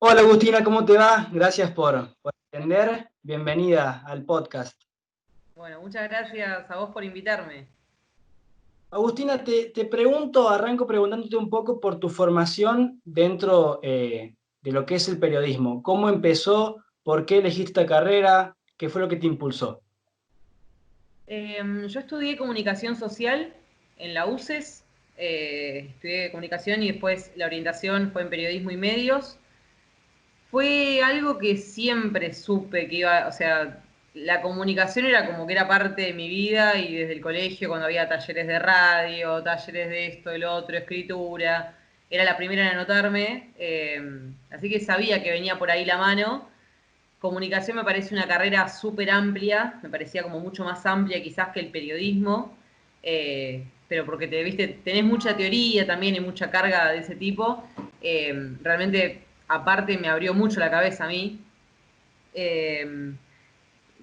Hola Agustina, ¿cómo te va? Gracias por atender. Bienvenida al podcast. Bueno, muchas gracias a vos por invitarme. Agustina, te pregunto, arranco preguntándote un poco por tu formación dentro de lo que es el periodismo. ¿Cómo empezó? ¿Por qué elegiste esta carrera? ¿Qué fue lo que te impulsó? Yo estudié comunicación social en la UCES, estudié comunicación y después la orientación fue en periodismo y medios. Fue algo que siempre supe que iba, o sea, la comunicación era como que era parte de mi vida y desde el colegio cuando había talleres de radio, talleres de esto, el otro, escritura, era la primera en anotarme, así que sabía que venía por ahí la mano. Comunicación me parece una carrera súper amplia, me parecía como mucho más amplia quizás que el periodismo, pero porque viste, tenés mucha teoría también y mucha carga de ese tipo. Realmente, aparte, me abrió mucho la cabeza a mí. Eh,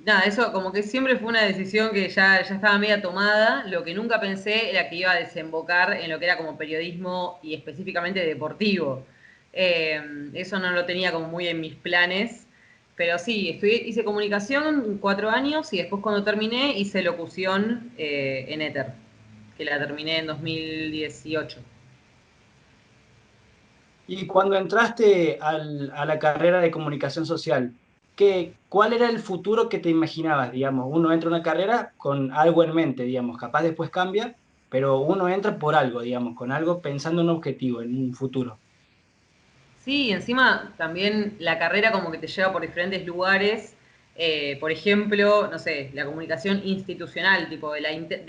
Nada, eso como que siempre fue una decisión que ya estaba media tomada. Lo que nunca pensé era que iba a desembocar en lo que era como periodismo y específicamente deportivo. Eso no lo tenía como muy en mis planes. Pero sí, hice comunicación 4 años y después cuando terminé hice locución en Ether, que la terminé en 2018. Y cuando entraste a la carrera de comunicación social, ¿cuál era el futuro que te imaginabas? Digamos, uno entra a una carrera con algo en mente, digamos, capaz después cambia, pero uno entra por algo, digamos, con algo pensando en un objetivo, en un futuro. Sí, encima también la carrera como que te lleva por diferentes lugares. Por ejemplo, no sé, la comunicación institucional, tipo de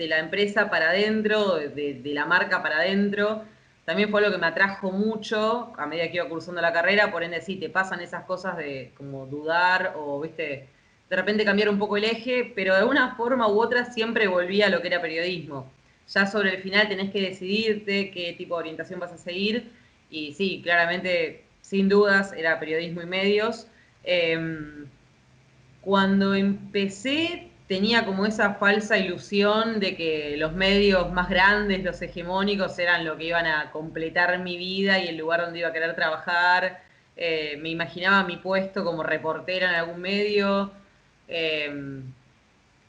la empresa para adentro, de la marca para adentro. También fue algo que me atrajo mucho a medida que iba cursando la carrera, por ende sí, te pasan esas cosas de como dudar o, viste, de repente cambiar un poco el eje, pero de una forma u otra siempre volvía a lo que era periodismo. Ya sobre el final tenés que decidirte qué tipo de orientación vas a seguir y sí, claramente, sin dudas, era periodismo y medios. Eh, Cuando empecé tenía como esa falsa ilusión de que los medios más grandes, los hegemónicos, eran lo que iban a completar mi vida y el lugar donde iba a querer trabajar. Me imaginaba mi puesto como reportera en algún medio. Eh,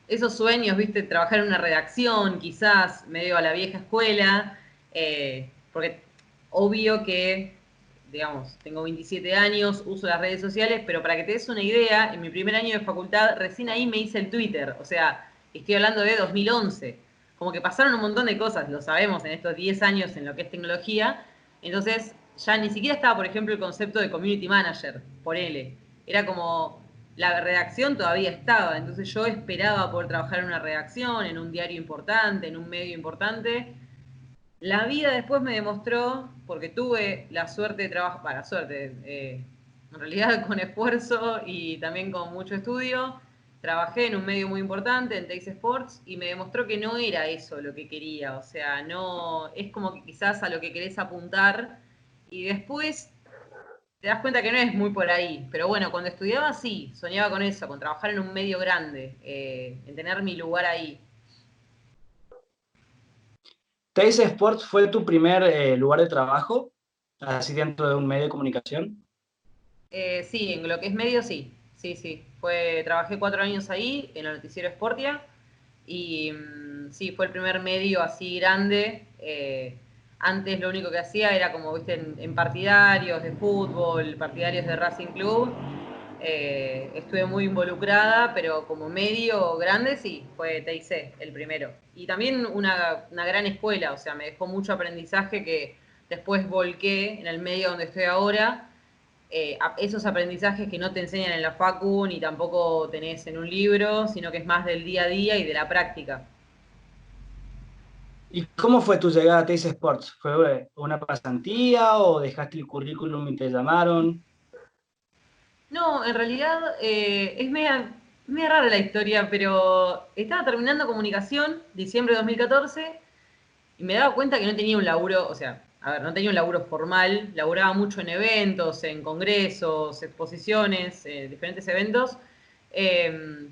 Esos sueños, viste, trabajar en una redacción, quizás medio a la vieja escuela, porque obvio que, digamos, tengo 27 años, uso las redes sociales, pero para que te des una idea, en mi primer año de facultad, recién ahí me hice el Twitter, o sea, estoy hablando de 2011, como que pasaron un montón de cosas, lo sabemos en estos 10 años en lo que es tecnología, entonces ya ni siquiera estaba, por ejemplo, el concepto de community manager, por L, era como la redacción todavía estaba, entonces yo esperaba poder trabajar en una redacción, en un diario importante, en un medio importante. La vida después me demostró, porque tuve la suerte de trabajar, para la suerte, en realidad con esfuerzo y también con mucho estudio, trabajé en un medio muy importante, en Teis Sports, y me demostró que no era eso lo que quería, o sea, no, es como que quizás a lo que querés apuntar, y después te das cuenta que no es muy por ahí. Pero bueno, cuando estudiaba sí, soñaba con eso, con trabajar en un medio grande, en tener mi lugar ahí. ¿Teis Sports fue tu primer lugar de trabajo, así dentro de un medio de comunicación? Sí, en lo que es medio sí, sí, sí. Trabajé 4 años ahí en el noticiero Sportia y sí, fue el primer medio así grande. Antes lo único que hacía era como, viste, en partidarios de fútbol, partidarios de Racing Club. Estuve muy involucrada, pero como medio grande sí, fue TIC el primero. Y también una gran escuela, o sea, me dejó mucho aprendizaje que después volqué en el medio donde estoy ahora. Esos aprendizajes que no te enseñan en la facu ni tampoco tenés en un libro, sino que es más del día a día y de la práctica. ¿Y cómo fue tu llegada a Teis Sports? ¿Fue una pasantía o dejaste el currículum y te llamaron? No, en realidad es media rara la historia, pero estaba terminando comunicación, diciembre de 2014, y me daba cuenta que no tenía un laburo, o sea, a ver, no tenía un laburo formal, laburaba mucho en eventos, en congresos, exposiciones, diferentes eventos,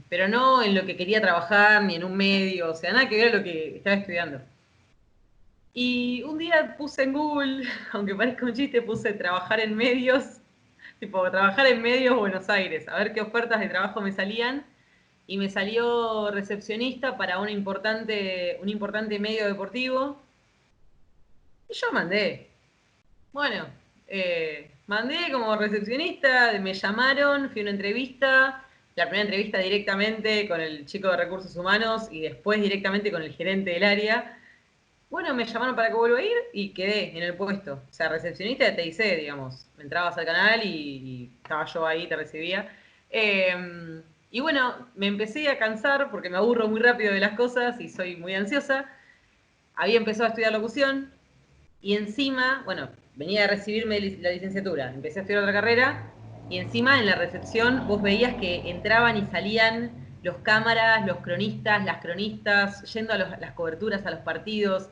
pero no en lo que quería trabajar, ni en un medio, o sea, nada que ver a lo que estaba estudiando. Y un día puse en Google, aunque parezca un chiste, puse trabajar en medios tipo, trabajar en medios Buenos Aires, a ver qué ofertas de trabajo me salían. Y me salió recepcionista para un importante medio deportivo. Y yo mandé. Bueno, mandé como recepcionista, me llamaron, fui a una entrevista, la primera entrevista directamente con el chico de recursos humanos y después directamente con el gerente del área. Bueno, me llamaron para que vuelva a ir y quedé en el puesto. O sea, recepcionista de TIC, digamos. Entrabas al canal y estaba yo ahí, te recibía. Y bueno, me empecé a cansar porque me aburro muy rápido de las cosas y soy muy ansiosa. Había empezado a estudiar locución y encima, bueno, venía a recibirme la licenciatura. Empecé a estudiar otra carrera y encima en la recepción vos veías que entraban y salían los cámaras, los cronistas, las cronistas, yendo a las coberturas, a los partidos.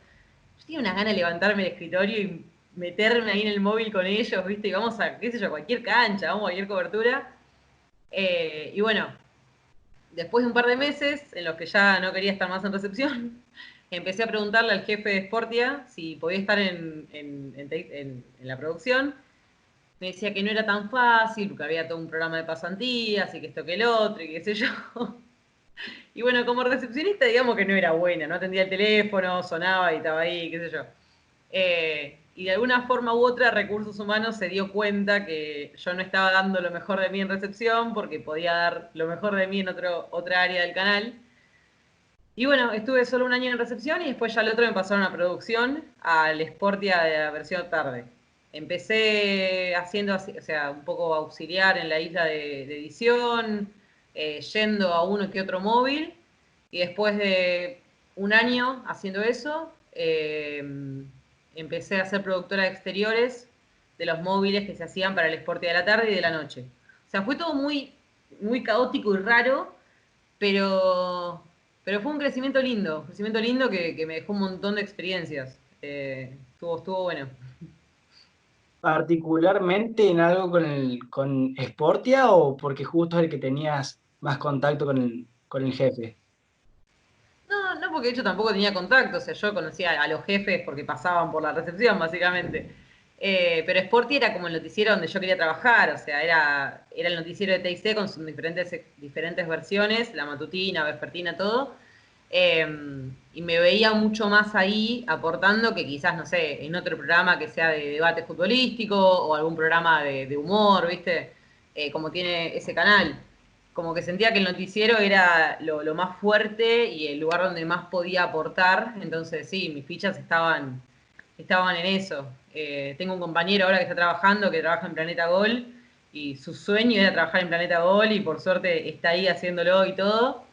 Yo tenía unas ganas de levantarme del escritorio y meterme ahí en el móvil con ellos, ¿viste? Y vamos a, qué sé yo, cualquier cancha, vamos a cualquier cobertura. Y bueno, después de un par de meses en los que ya no quería estar más en recepción, empecé a preguntarle al jefe de Sportia si podía estar en la producción. Me decía que no era tan fácil, porque había todo un programa de pasantías y que esto que el otro y qué sé yo. Y bueno, como recepcionista, digamos que no era buena, no atendía el teléfono, sonaba y estaba ahí, qué sé yo. Y de alguna forma u otra, Recursos Humanos se dio cuenta que yo no estaba dando lo mejor de mí en recepción, porque podía dar lo mejor de mí en otra área del canal. Y bueno, estuve solo un año en recepción y después ya al otro me pasaron a producción, al Sportia de la versión tarde. Empecé haciendo, o sea, un poco auxiliar en la isla de edición, yendo a uno que otro móvil, y después de un año haciendo eso, empecé a ser productora de exteriores de los móviles que se hacían para el Sportia de la tarde y de la noche. O sea, fue todo muy, muy caótico y raro, pero, pero fue un crecimiento lindo que me dejó un montón de experiencias. Estuvo bueno. ¿Particularmente en algo con Sportia o porque justo es el que tenías más contacto con el jefe? No, no porque de hecho tampoco tenía contacto, o sea, yo conocía a los jefes porque pasaban por la recepción, básicamente. Pero Sporty era como el noticiero donde yo quería trabajar, o sea, era el noticiero de TIC con sus diferentes versiones, la matutina, vespertina, todo. Eh, y me veía mucho más ahí aportando que quizás, no sé, en otro programa que sea de debate futbolístico o algún programa de humor, ¿viste? Como tiene ese canal. Como que sentía que el noticiero era lo más fuerte y el lugar donde más podía aportar. Entonces, sí, mis fichas estaban en eso. Tengo un compañero ahora que está trabajando, que trabaja en Planeta Gol, y su sueño era trabajar en Planeta Gol, y por suerte está ahí haciéndolo y todo.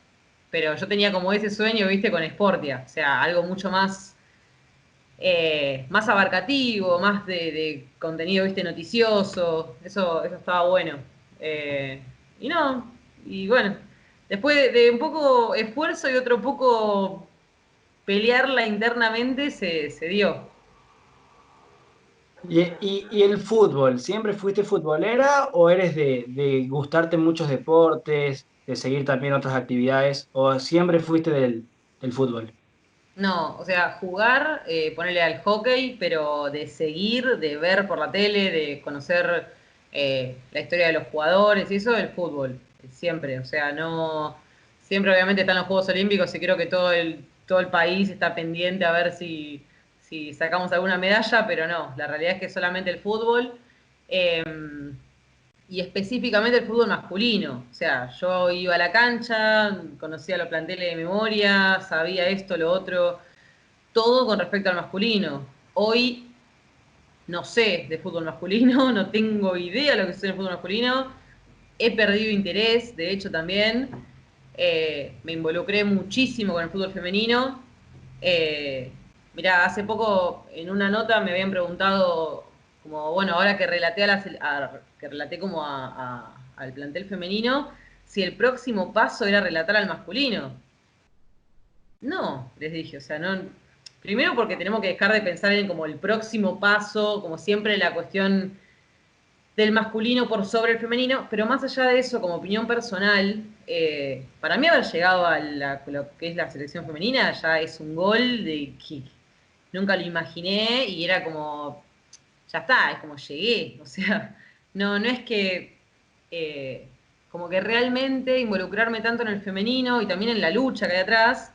Pero yo tenía como ese sueño, viste, con Sportia. O sea, algo mucho más abarcativo, más de contenido, viste, noticioso. Eso estaba bueno. Eh, y no, y bueno, después de un poco esfuerzo y otro poco pelearla internamente, se dio. ¿Y el fútbol? ¿Siempre fuiste futbolera o eres de gustarte muchos deportes, de seguir también otras actividades, o siempre fuiste del fútbol? No, o sea, jugar, ponerle al hockey, pero de seguir, de ver por la tele, de conocer la historia de los jugadores y eso, el fútbol, siempre. O sea, no. Siempre, obviamente, están los Juegos Olímpicos y creo que todo el país está pendiente a ver si sacamos alguna medalla, pero no, la realidad es que solamente el fútbol. Eh, y específicamente el fútbol masculino. O sea, yo iba a la cancha, conocía los planteles de memoria, sabía esto, lo otro, todo con respecto al masculino. Hoy no sé de fútbol masculino, no tengo idea de lo que es el fútbol masculino. He perdido interés, de hecho también. Me involucré muchísimo con el fútbol femenino. Eh, Mirá, hace poco en una nota me habían preguntado, como, bueno, ahora que relaté, que relaté como al plantel femenino, si el próximo paso era relatar al masculino. No, les dije, o sea, no. Primero porque tenemos que dejar de pensar en como el próximo paso, como siempre la cuestión del masculino por sobre el femenino, pero más allá de eso, como opinión personal, para mí haber llegado a lo que es la selección femenina ya es un gol de que nunca lo imaginé y era como, ya está, es como llegué, o sea, no es que como que realmente involucrarme tanto en el femenino y también en la lucha que hay atrás,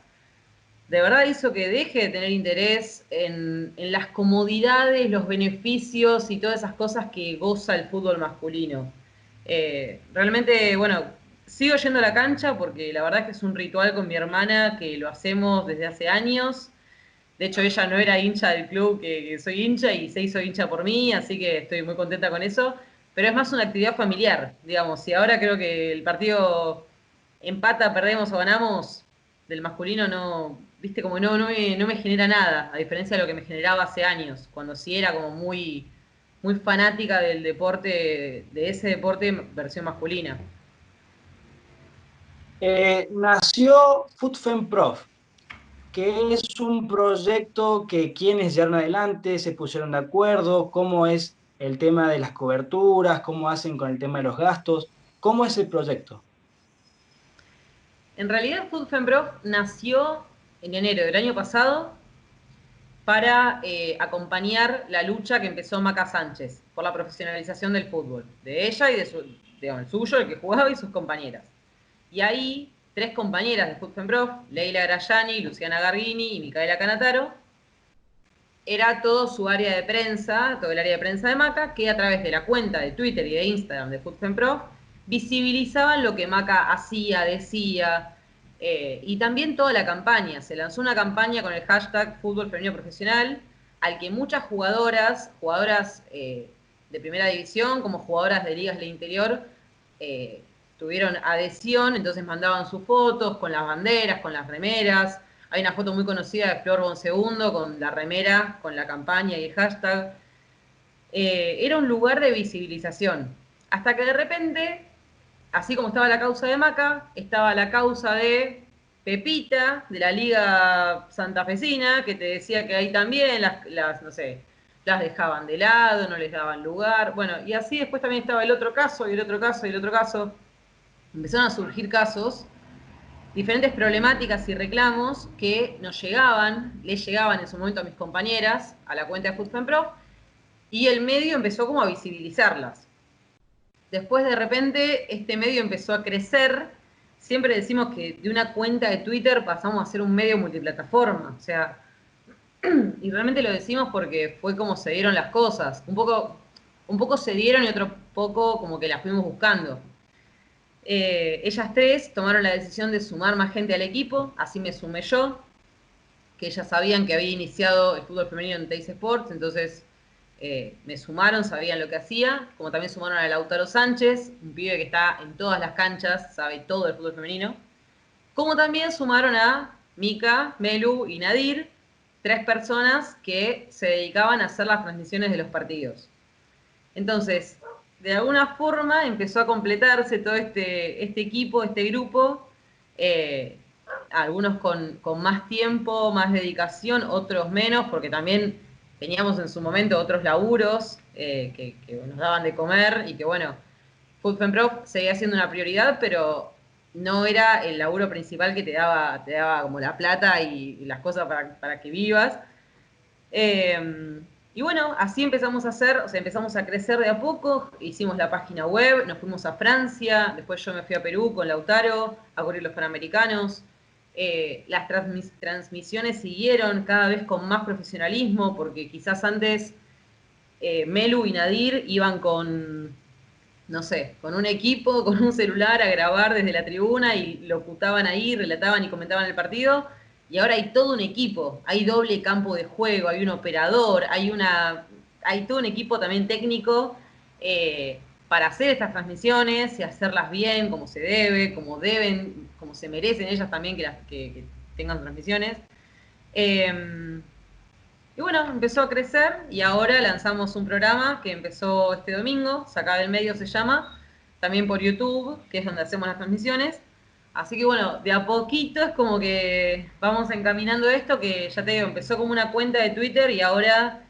de verdad hizo que deje de tener interés en las comodidades, los beneficios y todas esas cosas que goza el fútbol masculino. Realmente, bueno, sigo yendo a la cancha porque la verdad es que es un ritual con mi hermana que lo hacemos desde hace años. De hecho, ella no era hincha del club que soy hincha y se hizo hincha por mí, así que estoy muy contenta con eso. Pero es más una actividad familiar, digamos. Si ahora creo que el partido empata, perdemos o ganamos, del masculino no, viste, como no me genera nada, a diferencia de lo que me generaba hace años, cuando sí era como muy fanática del deporte, de ese deporte versión masculina. Nació FootFemProf, que es un proyecto que quienes llevaron adelante se pusieron de acuerdo, cómo es el tema de las coberturas, cómo hacen con el tema de los gastos, cómo es el proyecto. En realidad, Food Femprof nació en enero del año pasado para acompañar la lucha que empezó Maca Sánchez por la profesionalización del fútbol, de ella y de su, digamos, el suyo, el que jugaba y sus compañeras. Y ahí, tres compañeras de Food Prof, Leila Grayani, Luciana Gargini y Micaela Canataro, era todo su área de prensa, todo el área de prensa de Maca, que a través de la cuenta de Twitter y de Instagram de Food visibilizaban lo que Maca hacía, decía, y también toda la campaña. Se lanzó una campaña con el hashtag Fútbol Femenino Profesional, al que muchas jugadoras de primera división, como jugadoras de ligas del interior, eh, tuvieron adhesión, entonces mandaban sus fotos con las banderas, con las remeras. Hay una foto muy conocida de Flor Bonsegundo con la remera, con la campaña y el hashtag. Era un lugar de visibilización. Hasta que de repente, así como estaba la causa de Maca, estaba la causa de Pepita, de la Liga Santafesina, que te decía que ahí también no sé, las dejaban de lado, no les daban lugar. Bueno, y así después también estaba el otro caso, y el otro caso, y el otro caso. Empezaron a surgir casos, diferentes problemáticas y reclamos que les llegaban en su momento a mis compañeras, a la cuenta de FoodFemPro, y el medio empezó como a visibilizarlas. Después de repente este medio empezó a crecer, siempre decimos que de una cuenta de Twitter pasamos a ser un medio multiplataforma, o sea, y realmente lo decimos porque fue como se dieron las cosas, un poco se dieron y otro poco como que las fuimos buscando. Ellas tres tomaron la decisión de sumar más gente al equipo, así me sumé yo, que ellas sabían que había iniciado el fútbol femenino en Teis Sports, entonces me sumaron, sabían lo que hacía, como también sumaron a Lautaro Sánchez, un pibe que está en todas las canchas, sabe todo del fútbol femenino, como también sumaron a Mika, Melu y Nadir, tres personas que se dedicaban a hacer las transmisiones de los partidos. Entonces, de alguna forma empezó a completarse todo este equipo, este grupo, eh, algunos con más tiempo, más dedicación, otros menos, porque también teníamos en su momento otros laburos que nos daban de comer y que bueno, Food Pro seguía siendo una prioridad, pero no era el laburo principal que te daba como la plata y las cosas para que vivas. Y bueno, así empezamos a hacer, o sea, empezamos a crecer de a poco, hicimos la página web, nos fuimos a Francia, después yo me fui a Perú con Lautaro a cubrir los Panamericanos. Las transmisiones siguieron cada vez con más profesionalismo, porque quizás antes Melu y Nadir iban con, no sé, con un equipo, con un celular a grabar desde la tribuna y locutaban ahí, relataban y comentaban el partido. Y ahora hay todo un equipo, hay doble campo de juego, hay un operador, hay todo un equipo también técnico para hacer estas transmisiones y hacerlas bien, como se debe, como deben, como se merecen ellas también que tengan transmisiones. Y bueno, empezó a crecer y ahora lanzamos un programa que empezó este domingo, Sacá del Medio se llama, también por YouTube, que es donde hacemos las transmisiones. Así que bueno, de a poquito es como que vamos encaminando esto, que ya te digo, empezó como una cuenta de Twitter y ahora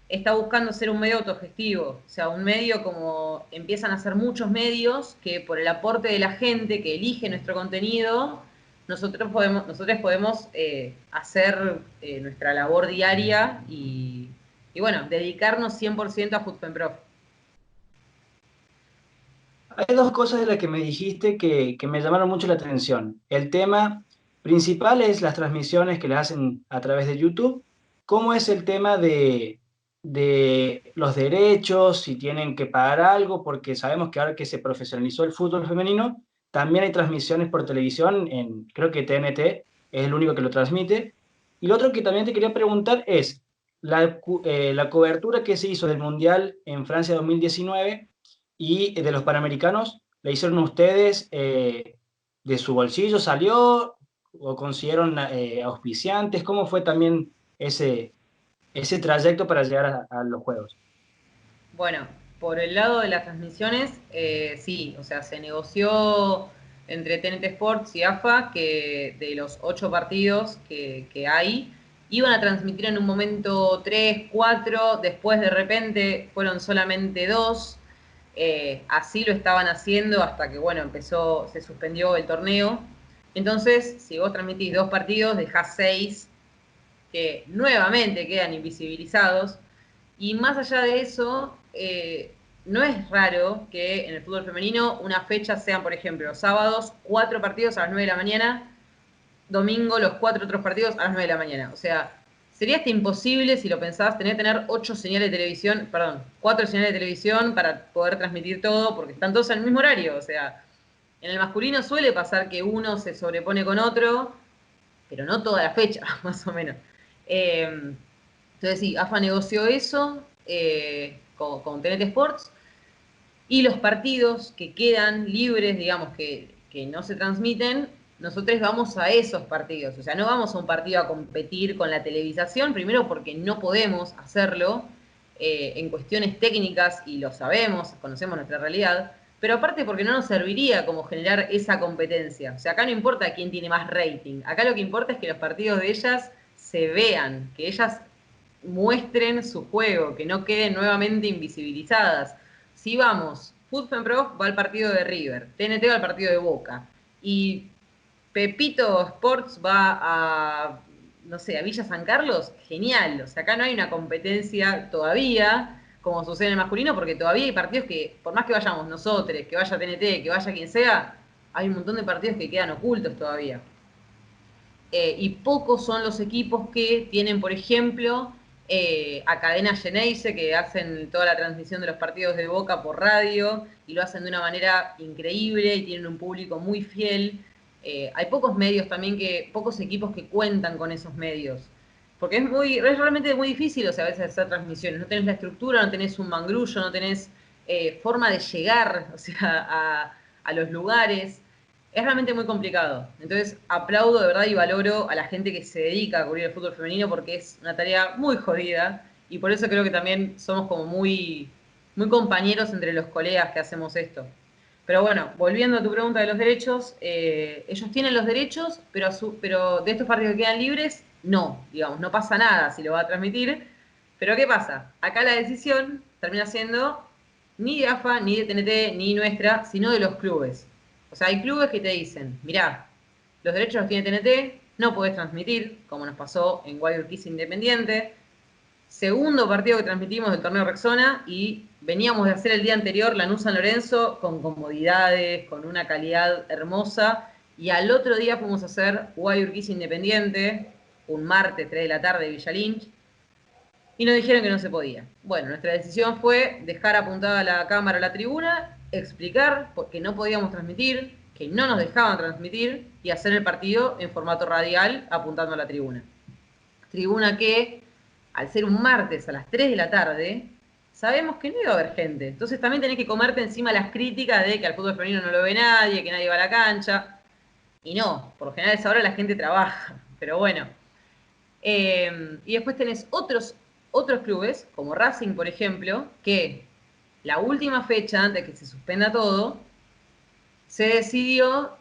está buscando ser un medio autogestivo. O sea, un medio como empiezan a ser muchos medios que por el aporte de la gente que elige nuestro contenido, nosotros podemos hacer nuestra labor diaria y bueno, dedicarnos 100% a FoodFemPro. Hay dos cosas de las que me dijiste que me llamaron mucho la atención. El tema principal es las transmisiones que le hacen a través de YouTube. ¿Cómo es el tema de los derechos, si tienen que pagar algo? Porque sabemos que ahora que se profesionalizó el fútbol femenino, también hay transmisiones por televisión, creo que TNT es el único que lo transmite. Y lo otro que también te quería preguntar es la cobertura que se hizo del Mundial en Francia 2019 y de los Panamericanos, ¿la hicieron ustedes de su bolsillo? ¿Salió o consiguieron auspiciantes? ¿Cómo fue también ese trayecto para llegar a los Juegos? Bueno, por el lado de las transmisiones, sí, o sea, se negoció entre TNT Sports y AFA que de los 8 partidos que hay, iban a transmitir en un momento 3, 4, después de repente fueron solamente 2. Así lo estaban haciendo hasta que, bueno, se suspendió el torneo. Entonces, si vos transmitís 2 partidos, dejás 6 que nuevamente quedan invisibilizados. Y más allá de eso, no es raro que en el fútbol femenino una fecha sean, por ejemplo, sábados, 4 partidos a las 9 de la mañana, domingo los 4 otros partidos a las 9 de la mañana. O sea, sería hasta imposible, si lo pensás, tener 8 señales de televisión, perdón, 4 señales de televisión para poder transmitir todo, porque están todos en el mismo horario. O sea, en el masculino suele pasar que uno se sobrepone con otro, pero no toda la fecha, más o menos. Entonces sí, AFA negoció eso con TNT Sports y los partidos que quedan libres, digamos, que no se transmiten, nosotros vamos a esos partidos. O sea, no vamos a un partido a competir con la televisación, primero porque no podemos hacerlo en cuestiones técnicas y lo sabemos, conocemos nuestra realidad, pero aparte porque no nos serviría como generar esa competencia. O sea, acá no importa quién tiene más rating, acá lo que importa es que los partidos de ellas se vean, que ellas muestren su juego, que no queden nuevamente invisibilizadas. Si vamos, Footfen Pro va al partido de River, TNT va al partido de Boca, y Pepito Sports va a, no sé, a Villa San Carlos, genial. O sea, acá no hay una competencia todavía, como sucede en el masculino, porque todavía hay partidos que, por más que vayamos nosotros, que vaya TNT, que vaya quien sea, hay un montón de partidos que quedan ocultos todavía. Y pocos son los equipos que tienen, por ejemplo, a Cadena Geneise, que hacen toda la transmisión de los partidos de Boca por radio, y lo hacen de una manera increíble, y tienen un público muy fiel. Hay pocos medios también, pocos equipos que cuentan con esos medios. Porque es realmente muy difícil, o sea, a veces hacer transmisiones. No tenés la estructura, no tenés un mangrullo, no tenés forma de llegar, o sea, a los lugares. Es realmente muy complicado. Entonces, aplaudo de verdad y valoro a la gente que se dedica a cubrir el fútbol femenino porque es una tarea muy jodida y por eso creo que también somos como muy compañeros entre los colegas que hacemos esto. Pero bueno, volviendo a tu pregunta de los derechos, ellos tienen los derechos, pero de estos partidos que quedan libres, no, digamos, no pasa nada si lo va a transmitir. Pero ¿qué pasa? Acá la decisión termina siendo ni de AFA, ni de TNT, ni nuestra, sino de los clubes. O sea, hay clubes que te dicen, mirá, los derechos los tiene TNT, no podés transmitir, como nos pasó en Wild Kiss Independiente. Segundo partido que transmitimos del torneo Rexona y veníamos de hacer el día anterior Lanús San Lorenzo con comodidades, con una calidad hermosa. Y al otro día fuimos a hacer Wild Kiss Independiente, un martes 3 de la tarde, Villa Lynch, y nos dijeron que no se podía. Bueno, nuestra decisión fue dejar apuntada la cámara a la tribuna, explicar que no podíamos transmitir, que no nos dejaban transmitir y hacer el partido en formato radial apuntando a la tribuna. Tribuna que, al ser un martes a las 3 de la tarde, sabemos que no iba a haber gente. Entonces también tenés que comerte encima las críticas de que al fútbol femenino no lo ve nadie, que nadie va a la cancha. Y no, por lo general a esa hora la gente trabaja. Pero bueno, y después tenés otros clubes, como Racing, por ejemplo, que la última fecha, antes de que se suspenda todo, se decidió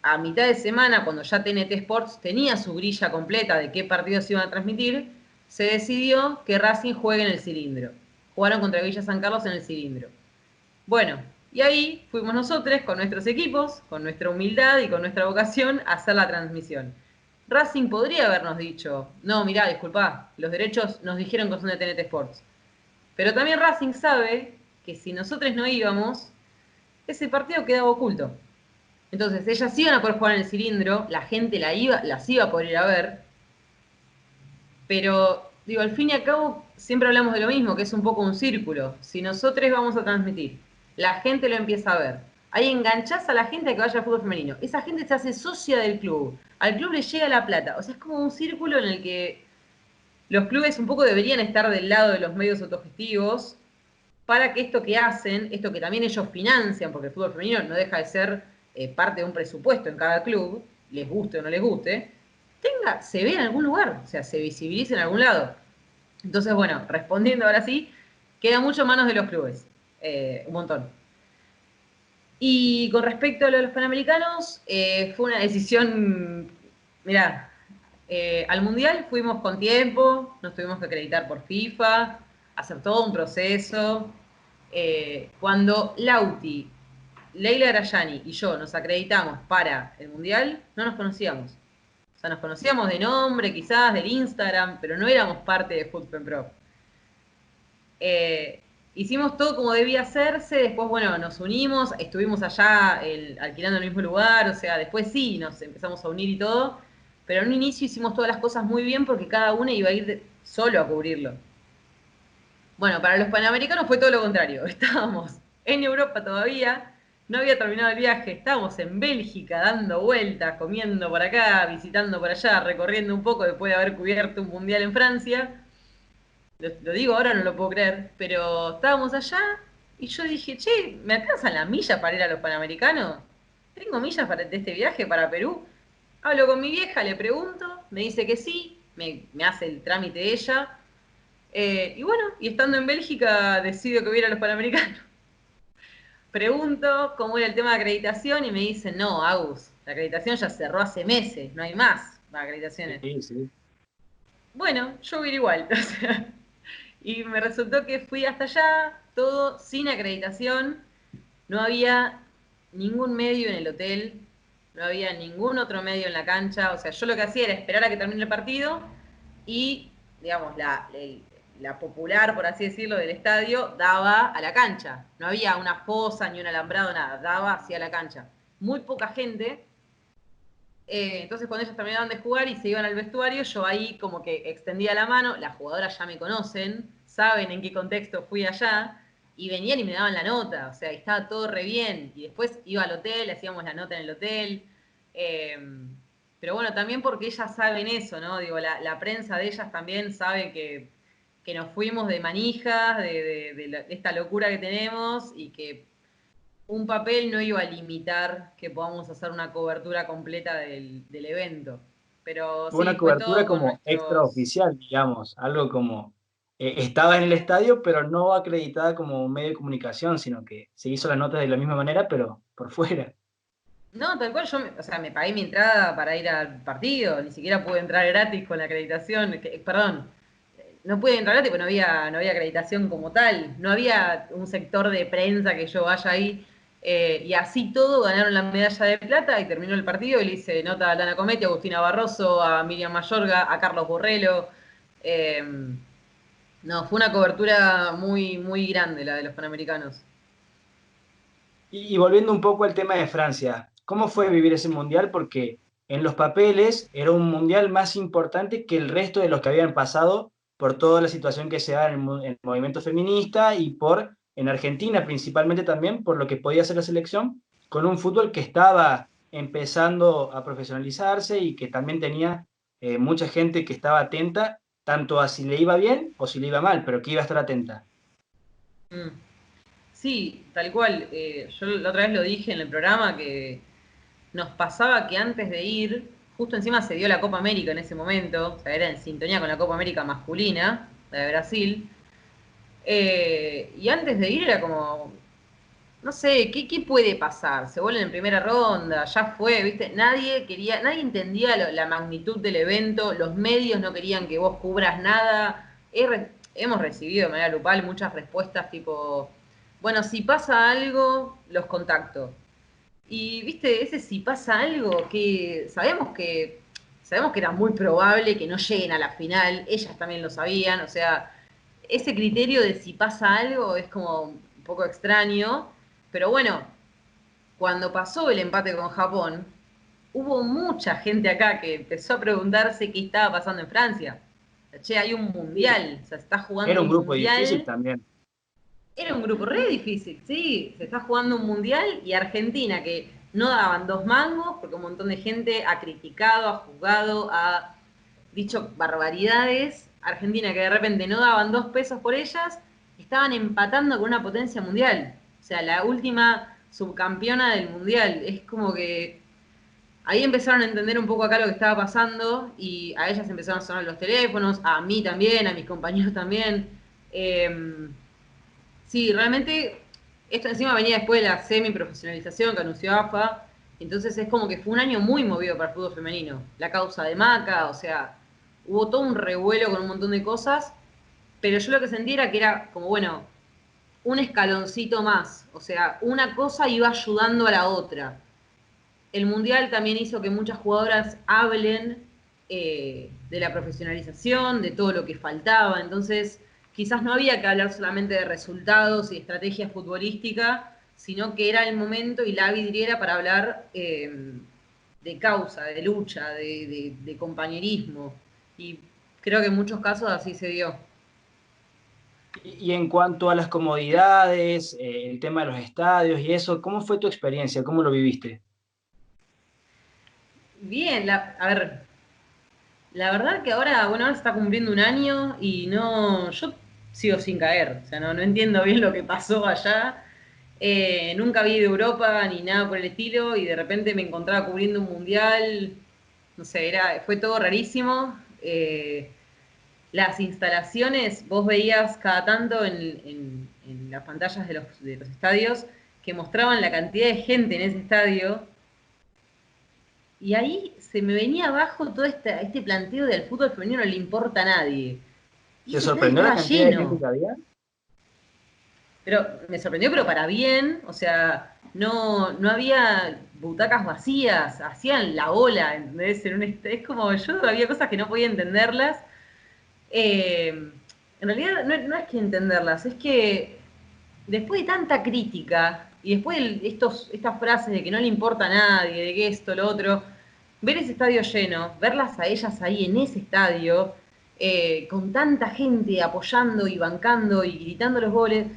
a mitad de semana, cuando ya TNT Sports tenía su grilla completa de qué partidos se iban a transmitir, se decidió que Racing juegue en el cilindro. Jugaron contra Villa San Carlos en el cilindro. Bueno, y ahí fuimos nosotros con nuestros equipos, con nuestra humildad y con nuestra vocación a hacer la transmisión. Racing podría habernos dicho, no, mirá, disculpá, los derechos nos dijeron que son de TNT Sports. Pero también Racing sabe que si nosotros no íbamos, ese partido quedaba oculto. Entonces, ellas iban a poder jugar en el cilindro, la gente las iba a poder ir a ver, pero, digo, al fin y al cabo, siempre hablamos de lo mismo, que es un poco un círculo. Si nosotros vamos a transmitir, la gente lo empieza a ver, ahí enganchás a la gente a que vaya al fútbol femenino. Esa gente se hace socia del club, al club le llega la plata. O sea, es como un círculo en el que los clubes un poco deberían estar del lado de los medios autogestivos para que esto que hacen, esto que también ellos financian, porque el fútbol femenino no deja de ser parte de un presupuesto en cada club, les guste o no les guste, se ve en algún lugar, o sea, se visibilice en algún lado. Entonces, bueno, respondiendo ahora sí, queda mucho en manos de los clubes, un montón. Y con respecto a lo de los Panamericanos, fue una decisión, mirá, al Mundial fuimos con tiempo, nos tuvimos que acreditar por FIFA, hacer todo un proceso. Cuando Lauti, Leila Grayani y yo nos acreditamos para el Mundial, no nos conocíamos. O sea, nos conocíamos de nombre, quizás, del Instagram, pero no éramos parte de Footpen Pro. Hicimos todo como debía hacerse, después, bueno, nos unimos, estuvimos allá alquilando el mismo lugar, o sea, después sí, nos empezamos a unir y todo, pero en un inicio hicimos todas las cosas muy bien porque cada uno iba a ir solo a cubrirlo. Bueno, para los panamericanos fue todo lo contrario, estábamos en Europa todavía, no había terminado el viaje, estábamos en Bélgica dando vueltas, comiendo por acá, visitando por allá, recorriendo un poco después de haber cubierto un mundial en Francia. Lo digo ahora, no lo puedo creer, pero estábamos allá y yo dije, che, ¿me alcanzan las millas para ir a los Panamericanos? ¿Tengo millas de este viaje para Perú? Hablo con mi vieja, le pregunto, me dice que sí, me hace el trámite ella. Y bueno, y estando en Bélgica decido que voy a ir a los Panamericanos. Pregunto cómo era el tema de acreditación y me dicen, no, Agus, la acreditación ya cerró hace meses, no hay más acreditaciones. Sí, sí. Bueno, yo voy a ir igual. O sea, y me resultó que fui hasta allá, todo sin acreditación, no había ningún medio en el hotel, no había ningún otro medio en la cancha, o sea, yo lo que hacía era esperar a que termine el partido y, digamos, la popular, por así decirlo, del estadio daba a la cancha. No había una fosa ni un alambrado, nada, daba hacia la cancha. Muy poca gente. Entonces cuando ellos terminaban de jugar y se iban al vestuario, yo ahí como que extendía la mano, las jugadoras ya me conocen, saben en qué contexto fui allá, y venían y me daban la nota, o sea, estaba todo re bien, y después iba al hotel, hacíamos la nota en el hotel, eh, pero bueno, también porque ellas saben eso, ¿no? Digo, la prensa de ellas también sabe que nos fuimos de manijas, de esta locura que tenemos, y que un papel no iba a limitar que podamos hacer una cobertura completa del evento. Pero Fue una sí, fue cobertura todo con como nuestros... extraoficial, digamos, algo como estaba en el estadio, pero no acreditada como un medio de comunicación, sino que se hizo la nota de la misma manera, pero por fuera. No, tal cual, o sea, me pagué mi entrada para ir al partido, ni siquiera pude entrar gratis con la acreditación, perdón, no pude entrar gratis porque no había acreditación como tal, no había un sector de prensa que yo vaya ahí, y así todo ganaron la medalla de plata y terminó el partido y le hice nota a Lana Cometti, a Agustina Barroso, a Miriam Mayorga, a Carlos Borrello. eh, no, fue una cobertura muy, muy grande la de los Panamericanos. Y volviendo un poco al tema de Francia, ¿cómo fue vivir ese mundial? Porque en los papeles era un mundial más importante que el resto de los que habían pasado por toda la situación que se da en el movimiento feminista y en Argentina principalmente también, por lo que podía hacer la selección, con un fútbol que estaba empezando a profesionalizarse y que también tenía mucha gente que estaba atenta, tanto a si le iba bien o si le iba mal, pero que iba a estar atenta. Mm. Sí, tal cual. Yo la otra vez lo dije en el programa que nos pasaba que antes de ir, justo encima se dio la Copa América en ese momento, o sea, era en sintonía con la Copa América masculina, la de Brasil, y antes de ir era como, no sé, ¿qué puede pasar? Se vuelven en primera ronda, ya fue, ¿viste? Nadie entendía la magnitud del evento, los medios no querían que vos cubras nada. Hemos recibido de manera grupal muchas respuestas tipo, bueno, si pasa algo, los contacto. Y, ¿viste? Ese si pasa algo, que sabemos que era muy probable que no lleguen a la final, ellas también lo sabían, o sea, ese criterio de si pasa algo es como un poco extraño, pero bueno, cuando pasó el empate con Japón, hubo mucha gente acá que empezó a preguntarse qué estaba pasando en Francia. Che, hay un mundial, o sea, se está jugando Era un un grupo difícil mundial. también. Era un grupo re difícil, sí. Se está jugando un mundial y Argentina, que no daban dos mangos, porque un montón de gente ha criticado, ha juzgado, ha dicho barbaridades. Argentina, que de repente no daban 2 pesos por ellas, estaban empatando con una potencia mundial. O sea, la última subcampeona del mundial. Es como que ahí empezaron a entender un poco acá lo que estaba pasando y a ellas empezaron a sonar los teléfonos, a mí también, a mis compañeros también. Eh, Sí, realmente esto encima venía después de la semi-profesionalización que anunció AFA, entonces es como que fue un año muy movido para el fútbol femenino. La causa de Maca, o sea, hubo todo un revuelo con un montón de cosas, pero yo lo que sentí era que era como, bueno, un escaloncito más, o sea, una cosa iba ayudando a la otra. El Mundial también hizo que muchas jugadoras hablen de la profesionalización, de todo lo que faltaba, entonces quizás no había que hablar solamente de resultados y estrategia futbolística, sino que era el momento y la vidriera para hablar de causa, de lucha, de compañerismo. Y creo que en muchos casos así se dio. Y en cuanto a las comodidades, el tema de los estadios y eso, ¿cómo fue tu experiencia? ¿Cómo lo viviste? Bien, a ver, la verdad que ahora, bueno, ahora se está cumpliendo un año y no, yo sigo sin caer, o sea, no entiendo bien lo que pasó allá. Nunca vi de Europa ni nada por el estilo y de repente me encontraba cubriendo un mundial, no sé, fue todo rarísimo. Las instalaciones, vos veías cada tanto en las pantallas de los estadios que mostraban la cantidad de gente en ese estadio y ahí se me venía abajo todo este planteo del fútbol femenino no le importa a nadie. Y ¿Te ese estadio sorprendió la estaba cantidad de gente lleno. que había? Pero me sorprendió, pero para bien. O sea, no había butacas vacías. Hacían la ola, ¿entendés? Es como yo había cosas que no podía entenderlas. En realidad no es que entenderlas, es que después de tanta crítica y después de estas frases de que no le importa a nadie, de que esto, lo otro, ver ese estadio lleno, verlas a ellas ahí en ese estadio, con tanta gente apoyando y bancando y gritando los goles,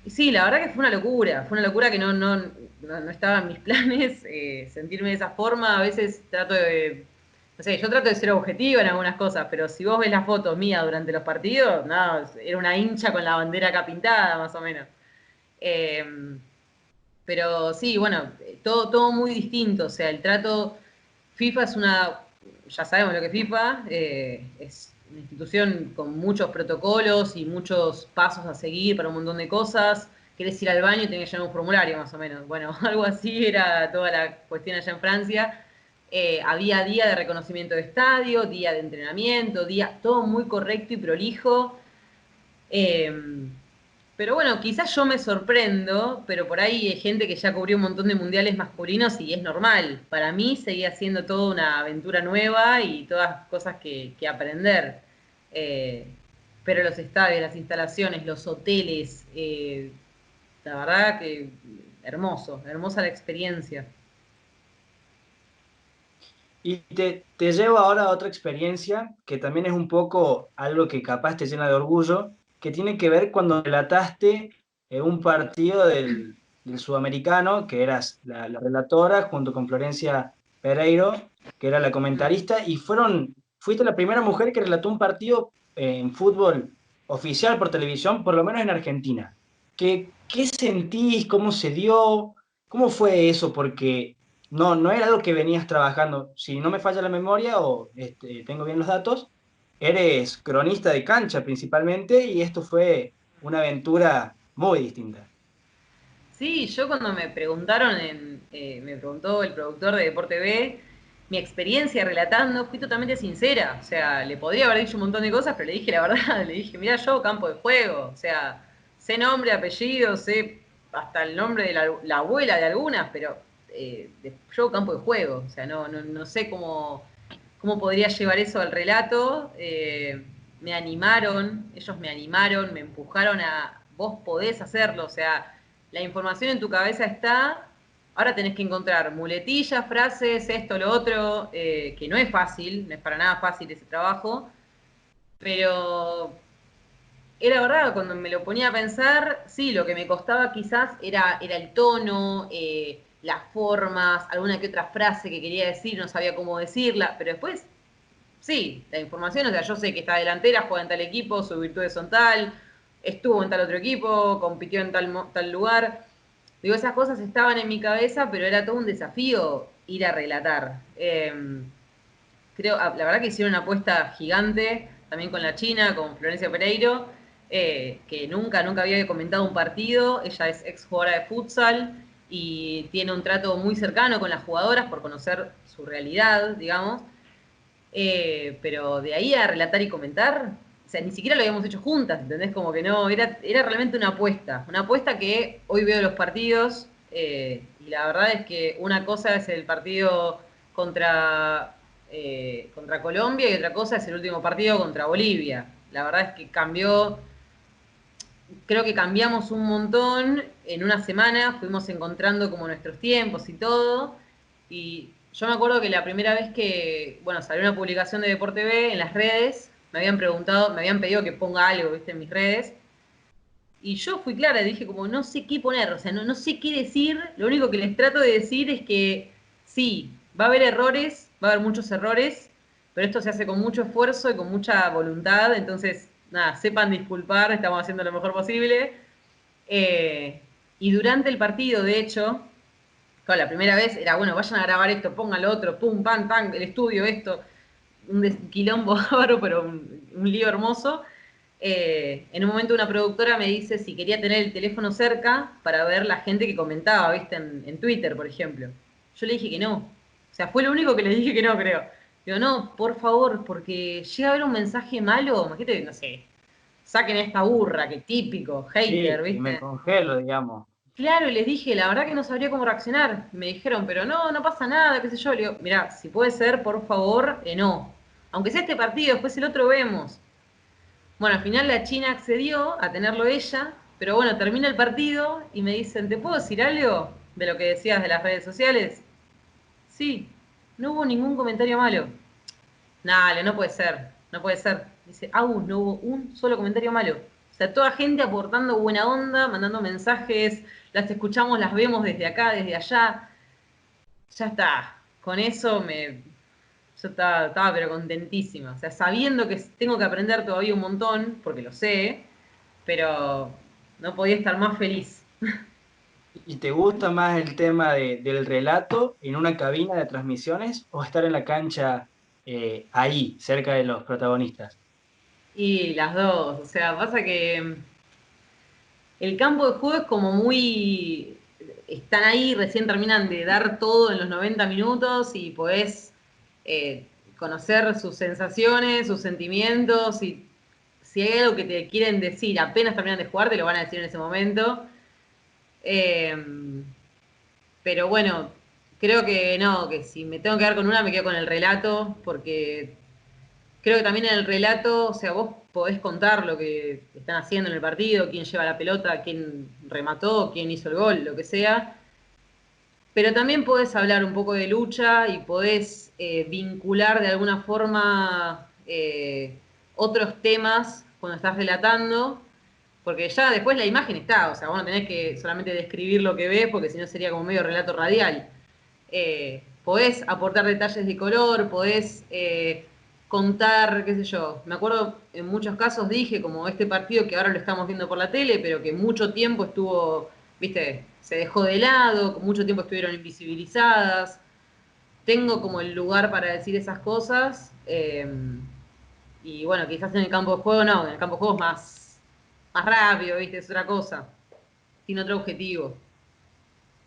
sí, la verdad que fue una locura que no estaba en mis planes, sentirme de esa forma, a veces trato de, no sé, yo trato de ser objetiva en algunas cosas, pero si vos ves las fotos mías durante los partidos, no, era una hincha con la bandera acá pintada, más o menos. Eh, pero sí, bueno, todo muy distinto, o sea, el trato, FIFA es ya sabemos lo que es FIFA, es una institución con muchos protocolos y muchos pasos a seguir para un montón de cosas. Querés ir al baño y tenés que llenar un formulario más o menos. Bueno, algo así era toda la cuestión allá en Francia. Había día de reconocimiento de estadio, día de entrenamiento, todo muy correcto y prolijo. Eh, pero bueno, quizás yo me sorprendo, pero por ahí hay gente que ya cubrió un montón de mundiales masculinos y es normal. Para mí seguía siendo toda una aventura nueva y todas cosas que aprender. Eh, pero los estadios, las instalaciones, los hoteles, la verdad que hermosa la experiencia. Y te llevo ahora a otra experiencia que también es un poco algo que capaz te llena de orgullo, que tiene que ver cuando relataste un partido del Sudamericano, que eras la relatora junto con Florencia Pereiro, que era la Mm. comentarista, y fuiste la primera mujer que relató un partido en fútbol oficial por televisión, por lo menos en Argentina. ¿Qué sentís? ¿Cómo se dio? ¿Cómo fue eso? Porque no era algo que venías trabajando. Si no me falla la memoria o tengo bien los datos, eres cronista de cancha principalmente y esto fue una aventura muy distinta. Sí, yo cuando me preguntaron, me preguntó el productor de Deporte B, mi experiencia relatando, fui totalmente sincera. O sea, le podría haber dicho un montón de cosas, pero le dije la verdad. Le dije, mira, yo campo de juego. O sea, sé nombre, apellido, sé hasta el nombre de la abuela de algunas, pero yo campo de juego. O sea, no sé cómo podría llevar eso al relato. Me animaron, ellos me animaron, me empujaron a, vos podés hacerlo. O sea, la información en tu cabeza está, Ahora tenés que encontrar muletillas, frases, esto, lo otro, que no es fácil, no es para nada fácil ese trabajo, pero era verdad, cuando me lo ponía a pensar, sí, lo que me costaba quizás era el tono, las formas, alguna que otra frase que quería decir, no sabía cómo decirla, pero después, sí, la información, o sea, yo sé que esta delantera juega en tal equipo, sus virtudes son tal, estuvo en tal otro equipo, compitió en tal lugar. Digo, esas cosas estaban en mi cabeza, pero era todo un desafío ir a relatar. La verdad que hicieron una apuesta gigante, también con la China, con Florencia Pereiro, que nunca había comentado un partido. Ella es ex jugadora de futsal y tiene un trato muy cercano con las jugadoras por conocer su realidad, digamos. Pero de ahí a relatar y comentar, o sea, ni siquiera lo habíamos hecho juntas, ¿entendés? Como que no, era realmente una apuesta que hoy veo los partidos, y la verdad es que una cosa es el partido contra Colombia y otra cosa es el último partido contra Bolivia. La verdad es que creo que cambiamos un montón en una semana, fuimos encontrando como nuestros tiempos y todo, y yo me acuerdo que la primera vez que, bueno, salió una publicación de Deporte B en las redes, me habían preguntado, me habían pedido que ponga algo, viste, en mis redes, y yo fui clara, dije como, no sé qué poner, o sea, no sé qué decir, lo único que les trato de decir es que sí, va a haber errores, va a haber muchos errores, pero esto se hace con mucho esfuerzo y con mucha voluntad, entonces, nada, sepan disculpar, estamos haciendo lo mejor posible. Eh, y durante el partido, de hecho, claro, la primera vez era, bueno, vayan a grabar esto, pongan lo otro, pum, pam, pam, el estudio, esto, un quilombo bárbaro, pero un lío hermoso. En un momento una productora me dice si quería tener el teléfono cerca para ver la gente que comentaba, ¿viste? En Twitter, por ejemplo. Yo le dije que no. O sea, fue lo único que le dije que no, creo. Digo, no, por favor, porque llega a haber un mensaje malo, imagínate, no sé, saquen a esta burra, que típico, hater, Sí, y me ¿viste? congelo, digamos. Claro, y les dije, la verdad que no sabría cómo reaccionar. Me dijeron, pero no pasa nada, qué sé yo. Le digo, mirá, si puede ser, por favor, no. Aunque sea este partido, después el otro vemos. Bueno, al final la China accedió a tenerlo ella, pero bueno, termina el partido y me dicen, ¿te puedo decir algo de lo que decías de las redes sociales? Sí, no hubo ningún comentario malo. Dale, no puede ser, no puede ser. Dice, Agus, no hubo un solo comentario malo. O sea, toda gente aportando buena onda, mandando mensajes, las escuchamos, las vemos desde acá, desde allá. Ya está. Con eso yo estaba pero contentísima. O sea, sabiendo que tengo que aprender todavía un montón, porque lo sé, pero no podía estar más feliz. ¿Y te gusta más el tema del relato en una cabina de transmisiones o estar en la cancha ahí, cerca de los protagonistas? Y las dos, o sea, pasa que el campo de juego es como muy... Están ahí, recién terminan de dar todo en los 90 minutos y podés conocer sus sensaciones, sus sentimientos y si hay algo que te quieren decir apenas terminan de jugar, te lo van a decir en ese momento. Eh, pero bueno, creo que no, que si me tengo que quedar con una, me quedo con el relato, porque creo que también en el relato, o sea, vos podés contar lo que están haciendo en el partido, quién lleva la pelota, quién remató, quién hizo el gol, lo que sea. Pero también podés hablar un poco de lucha y podés vincular de alguna forma otros temas cuando estás relatando, porque ya después la imagen está, o sea, vos no tenés que solamente describir lo que ves, porque si no sería como medio relato radial. Podés aportar detalles de color, podés contar, qué sé yo. Me acuerdo, en muchos casos dije, como este partido que ahora lo estamos viendo por la tele, pero que mucho tiempo estuvo, viste, se dejó de lado, mucho tiempo estuvieron invisibilizadas. Tengo como el lugar para decir esas cosas. Y bueno, quizás en el campo de juego no, en el campo de juego es más rápido, viste, es otra cosa. Tiene otro objetivo.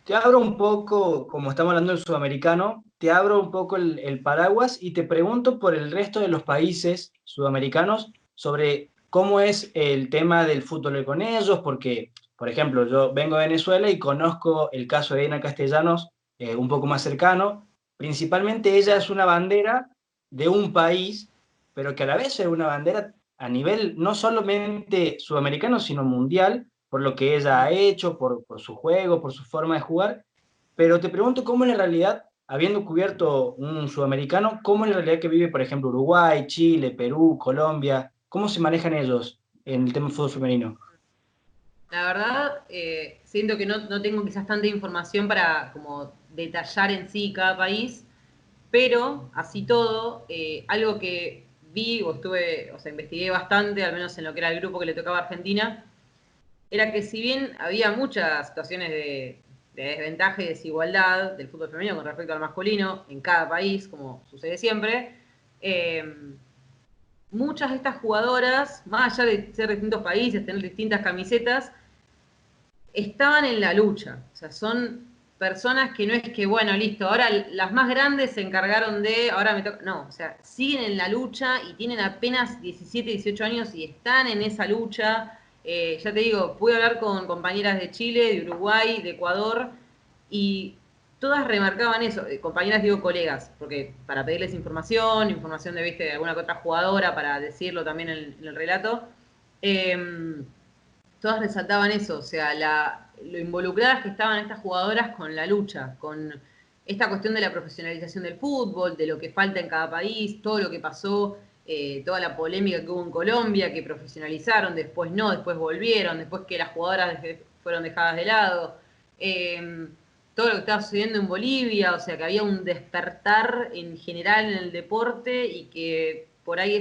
Te abro un poco, como estamos hablando del sudamericano, te abro un poco el paraguas y te pregunto por el resto de los países sudamericanos sobre cómo es el tema del fútbol con ellos, porque, por ejemplo, yo vengo de Venezuela y conozco el caso de Diana Castellanos un poco más cercano. Principalmente ella es una bandera de un país, pero que a la vez es una bandera a nivel no solamente sudamericano, sino mundial por lo que ella ha hecho, por su juego, por su forma de jugar. Pero te pregunto cómo es la realidad, habiendo cubierto un sudamericano, cómo es la realidad que vive, por ejemplo, Uruguay, Chile, Perú, Colombia, cómo se manejan ellos en el tema del fútbol femenino. La verdad, siento que no tengo quizás tanta información para como detallar en sí cada país, pero así todo, algo que vi o estuve, o sea, investigué bastante, al menos en lo que era el grupo que le tocaba a Argentina, era que si bien había muchas situaciones de desventaja y desigualdad del fútbol femenino con respecto al masculino en cada país, como sucede siempre, eh, muchas de estas jugadoras, más allá de ser de distintos países, tener distintas camisetas, estaban en la lucha. O sea, son personas que no es que, bueno, listo, ahora las más grandes se encargaron de, ahora me toca. No, o sea, siguen en la lucha y tienen apenas 17, 18 años y están en esa lucha. Ya te digo, pude hablar con compañeras de Chile, de Uruguay, de Ecuador, y todas remarcaban eso. Compañeras, digo colegas, porque para pedirles información, información de, viste, de alguna que otra jugadora, para decirlo también en el relato. Eh, Todas resaltaban eso, o sea, lo involucradas que estaban estas jugadoras con la lucha, con esta cuestión de la profesionalización del fútbol, de lo que falta en cada país, todo lo que pasó, toda la polémica que hubo en Colombia, que profesionalizaron, después no, después volvieron, después que las jugadoras fueron dejadas de lado. Todo lo que estaba sucediendo en Bolivia, o sea, que había un despertar en general en el deporte y que por ahí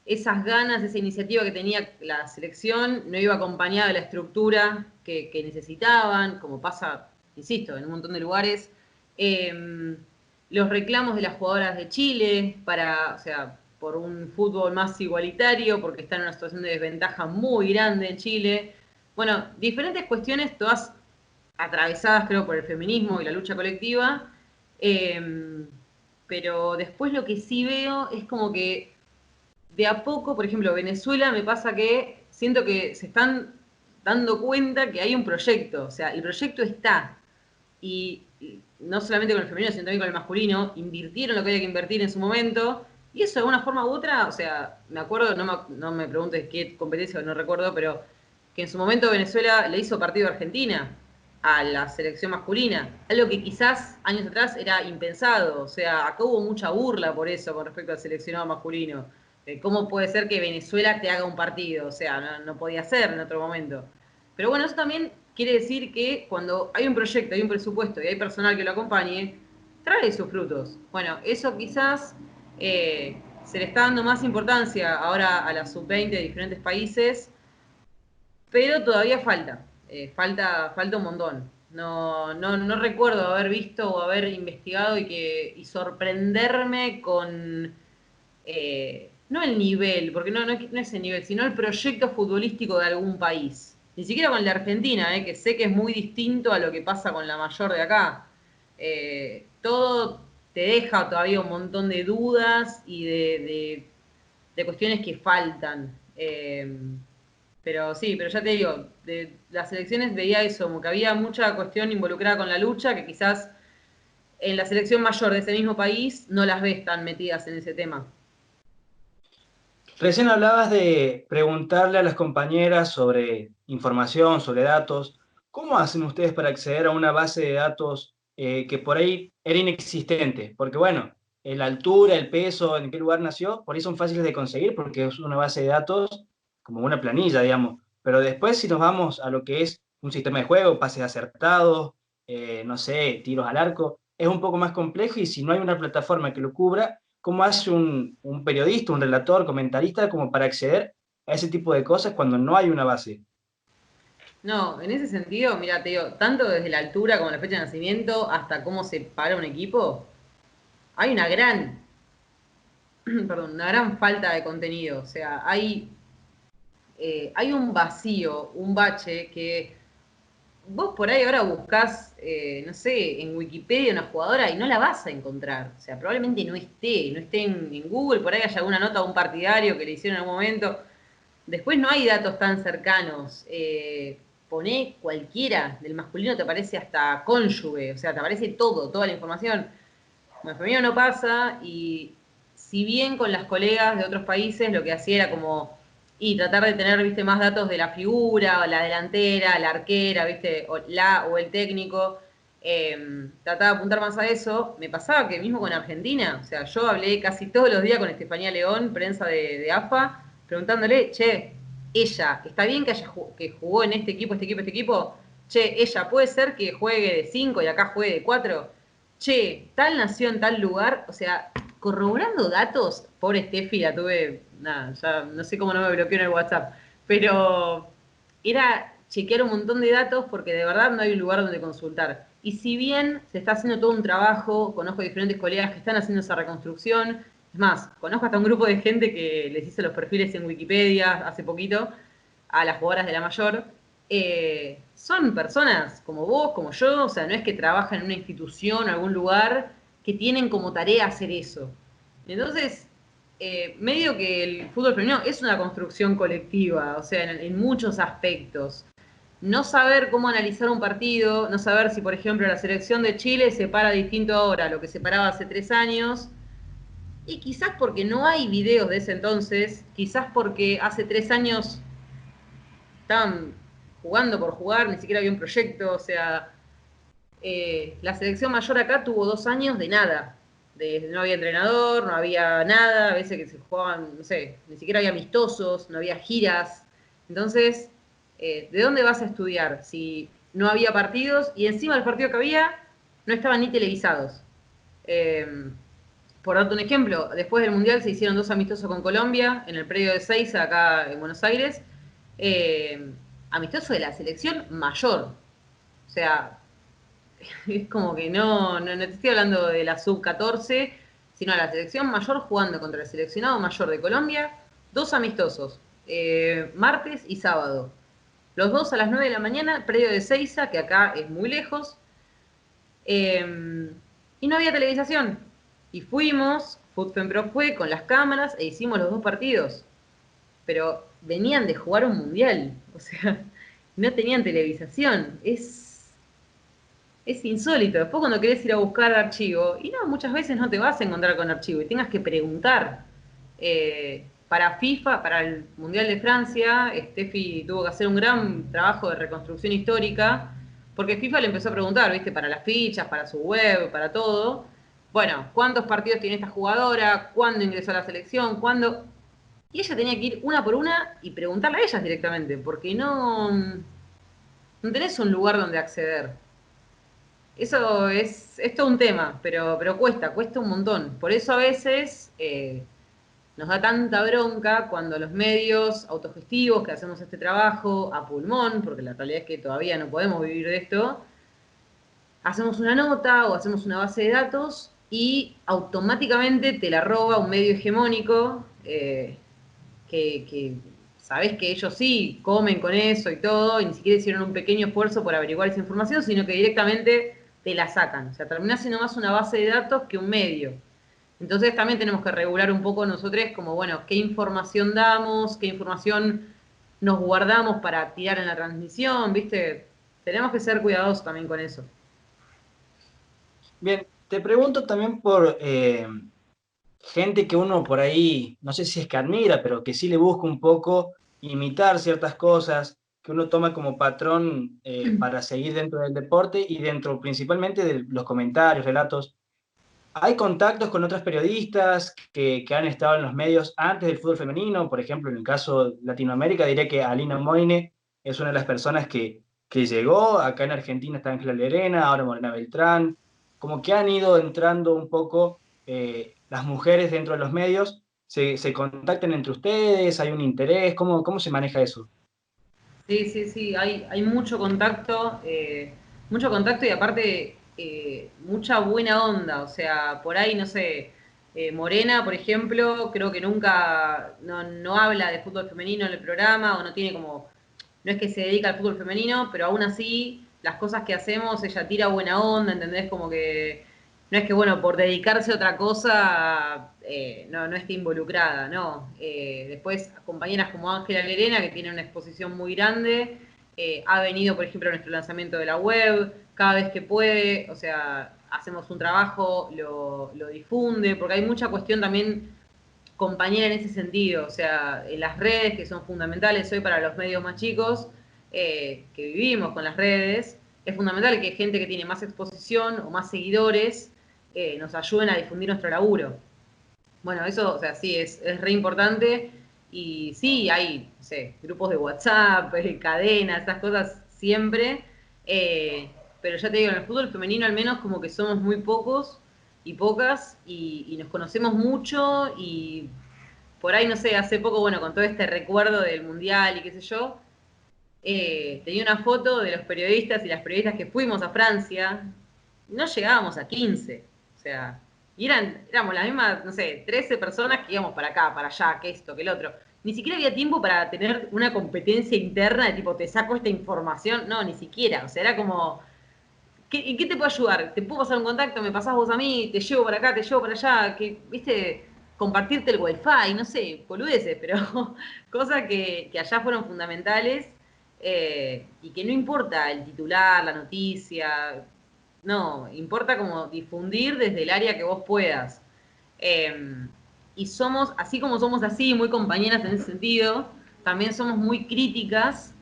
esas ganas, esa iniciativa que tenía la selección no iba acompañada de la estructura que necesitaban, como pasa, insisto, en un montón de lugares. Los reclamos de las jugadoras de Chile para, o sea, por un fútbol más igualitario, porque están en una situación de desventaja muy grande en Chile. Bueno, diferentes cuestiones, todas atravesadas, creo, por el feminismo y la lucha colectiva. Eh, pero después lo que sí veo es como que de a poco, por ejemplo, Venezuela me pasa que siento que se están dando cuenta que hay un proyecto, o sea, el proyecto está, y no solamente con el femenino, sino también con el masculino, invirtieron lo que había que invertir en su momento, y eso de una forma u otra, o sea, me acuerdo, no me preguntes qué competencia, no recuerdo, pero que en su momento Venezuela le hizo partido a Argentina, a la selección masculina, algo que quizás años atrás era impensado, o sea, acá hubo mucha burla por eso con respecto al seleccionado masculino. ¿Cómo puede ser que Venezuela te haga un partido? O sea, no podía ser en otro momento. Pero bueno, eso también quiere decir que cuando hay un proyecto, hay un presupuesto y hay personal que lo acompañe, trae sus frutos. Bueno, eso quizás se le está dando más importancia ahora a la sub-20 de diferentes países, pero todavía falta. Falta un montón. No recuerdo haber visto o haber investigado y sorprenderme con no el nivel, porque no es el nivel, sino el proyecto futbolístico de algún país. Ni siquiera con la Argentina, que sé que es muy distinto a lo que pasa con la mayor de acá. Todo te deja todavía un montón de dudas y de cuestiones que faltan. Pero sí, pero ya te digo, de las elecciones veía eso, como que había mucha cuestión involucrada con la lucha, que quizás en la selección mayor de ese mismo país no las ves tan metidas en ese tema. Recién hablabas de preguntarle a las compañeras sobre información, sobre datos. ¿Cómo hacen ustedes para acceder a una base de datos que por ahí era inexistente? Porque bueno, la altura, el peso, en qué lugar nació, por ahí son fáciles de conseguir porque es una base de datos como una planilla, digamos. Pero después si nos vamos a lo que es un sistema de juego, pases acertados, no sé, tiros al arco, es un poco más complejo y si no hay una plataforma que lo cubra, ¿cómo hace un periodista, un relator, comentarista como para acceder a ese tipo de cosas cuando no hay una base? No, en ese sentido, mira, te digo, tanto desde la altura como la fecha de nacimiento hasta cómo se para un equipo, hay una gran, perdón, una gran falta de contenido. O sea, hay un vacío, un bache que vos por ahí ahora buscás, no sé, en Wikipedia una jugadora y no la vas a encontrar. O sea, probablemente no esté en Google, por ahí haya alguna nota de un partidario que le hicieron en algún momento. Después no hay datos tan cercanos. Poné cualquiera del masculino, te aparece hasta cónyuge, o sea, te aparece todo, toda la información. Con el femenino no pasa y si bien con las colegas de otros países lo que hacía era como y tratar de tener, viste, más datos de la figura, o la delantera, la arquera, viste, o el técnico, trataba de apuntar más a eso. Me pasaba que mismo con Argentina, o sea, yo hablé casi todos los días con Estefanía León, prensa de AFA, preguntándole, che, ella, ¿está bien que que jugó en este equipo? Che, ella, ¿puede ser que juegue de 5 y acá juegue de 4? Che, tal nació en tal lugar, o sea, corroborando datos, pobre Steffi, la tuve, nada, ya no sé cómo no me bloqueó en el WhatsApp, pero era chequear un montón de datos porque de verdad no hay un lugar donde consultar. Y si bien se está haciendo todo un trabajo, conozco diferentes colegas que están haciendo esa reconstrucción, es más, conozco hasta un grupo de gente que les hice los perfiles en Wikipedia hace poquito a las jugadoras de la mayor, son personas como vos, como yo, o sea, no es que trabajan en una institución o algún lugar que tienen como tarea hacer eso. Entonces, medio que el fútbol femenino es una construcción colectiva, o sea, en muchos aspectos. No saber cómo analizar un partido, no saber si, por ejemplo, la selección de Chile se para distinto ahora a lo que se paraba hace 3 años, y quizás porque no hay videos de ese entonces, quizás porque hace 3 años estaban jugando por jugar, ni siquiera había un proyecto, o sea, la selección mayor acá tuvo 2 años de nada. No había entrenador, no había nada, a veces que se jugaban, no sé, ni siquiera había amistosos, no había giras. Entonces, ¿de dónde vas a estudiar si no había partidos y encima del partido que había no estaban ni televisados? Eh, por darte un ejemplo, después del Mundial se hicieron 2 amistosos con Colombia, en el predio de Seiza, acá en Buenos Aires. Eh, Amistoso de la selección mayor. O sea, es como que no te estoy hablando de la sub-14, sino de la selección mayor jugando contra el seleccionado mayor de Colombia, 2 amistosos, martes y sábado. Los dos a las 9 de la mañana, predio de Seiza, que acá es muy lejos, y no había televisación. Y fuimos, FUTFEMPRO fue con las cámaras e hicimos los 2 partidos. Pero venían de jugar un mundial, o sea, no tenían televisación. Es insólito. Después cuando querés ir a buscar archivo, y no, muchas veces no te vas a encontrar con archivo y tengas que preguntar. Para FIFA, para el Mundial de Francia, Steffi tuvo que hacer un gran trabajo de reconstrucción histórica, porque FIFA le empezó a preguntar, ¿viste? Para las fichas, para su web, para todo. Bueno, ¿cuántos partidos tiene esta jugadora? ¿Cuándo ingresó a la selección? ¿Cuándo? Y ella tenía que ir una por una y preguntarle a ellas directamente, porque no tenés un lugar donde acceder. Eso es todo un tema, pero cuesta un montón. Por eso a veces nos da tanta bronca cuando los medios autogestivos que hacemos este trabajo a pulmón, porque la realidad es que todavía no podemos vivir de esto, hacemos una nota o hacemos una base de datos y automáticamente te la roba un medio hegemónico que sabés que ellos sí comen con eso y todo, y ni siquiera hicieron un pequeño esfuerzo por averiguar esa información, sino que directamente te la sacan. O sea, terminás siendo más una base de datos que un medio. Entonces también tenemos que regular un poco nosotros como, bueno, qué información damos, qué información nos guardamos para tirar en la transmisión, ¿viste? Tenemos que ser cuidadosos también con eso. Bien, te pregunto también por gente que uno por ahí, no sé si es que admira, pero que sí le busca un poco imitar ciertas cosas que uno toma como patrón para seguir dentro del deporte y dentro principalmente de los comentarios, relatos. Hay contactos con otros periodistas que han estado en los medios antes del fútbol femenino, por ejemplo, en el caso de Latinoamérica, diré que Alina Moine es una de las personas que llegó, acá en Argentina está Ángela Lerena, ahora Morena Beltrán, como que han ido entrando un poco las mujeres dentro de los medios, se contactan entre ustedes, hay un interés, cómo se maneja eso? Sí, sí, sí, hay mucho contacto y aparte mucha buena onda, o sea, por ahí, no sé, Morena, por ejemplo, creo que nunca, no habla de fútbol femenino en el programa o no tiene como, no es que se dedica al fútbol femenino, pero aún así, las cosas que hacemos, ella tira buena onda, ¿entendés? Como que no es que, bueno, por dedicarse a otra cosa, no esté involucrada, no. Después, compañeras como Ángela Lerena, que tiene una exposición muy grande, ha venido, por ejemplo, a nuestro lanzamiento de la web, cada vez que puede, o sea, hacemos un trabajo, lo difunde, porque hay mucha cuestión también compañera en ese sentido, o sea, en las redes que son fundamentales hoy para los medios más chicos, que vivimos con las redes, es fundamental que gente que tiene más exposición o más seguidores nos ayuden a difundir nuestro laburo. Bueno, eso, o sea, sí, es re importante. Y sí, hay, no sé, grupos de WhatsApp, cadenas, esas cosas siempre. Pero ya te digo, en el fútbol femenino al menos como que somos muy pocos y pocas y nos conocemos mucho y por ahí, no sé, hace poco, bueno, con todo este recuerdo del Mundial y qué sé yo, tenía una foto de los periodistas y las periodistas que fuimos a Francia, no llegábamos a 15. O sea, y éramos las mismas, no sé, 13 personas que íbamos para acá, para allá, que esto, que el otro. Ni siquiera había tiempo para tener una competencia interna de tipo, te saco esta información. No, ni siquiera. O sea, era como, ¿en qué te puedo ayudar? ¿Te puedo pasar un contacto? ¿Me pasás vos a mí? ¿Te llevo para acá? ¿Te llevo para allá? Que, viste, compartirte el wifi, no sé, boludeces, pero cosas que allá fueron fundamentales y que no importa el titular, la noticia, no, importa como difundir desde el área que vos puedas. Eh, y somos, así como somos así, muy compañeras en ese sentido, también somos muy críticas.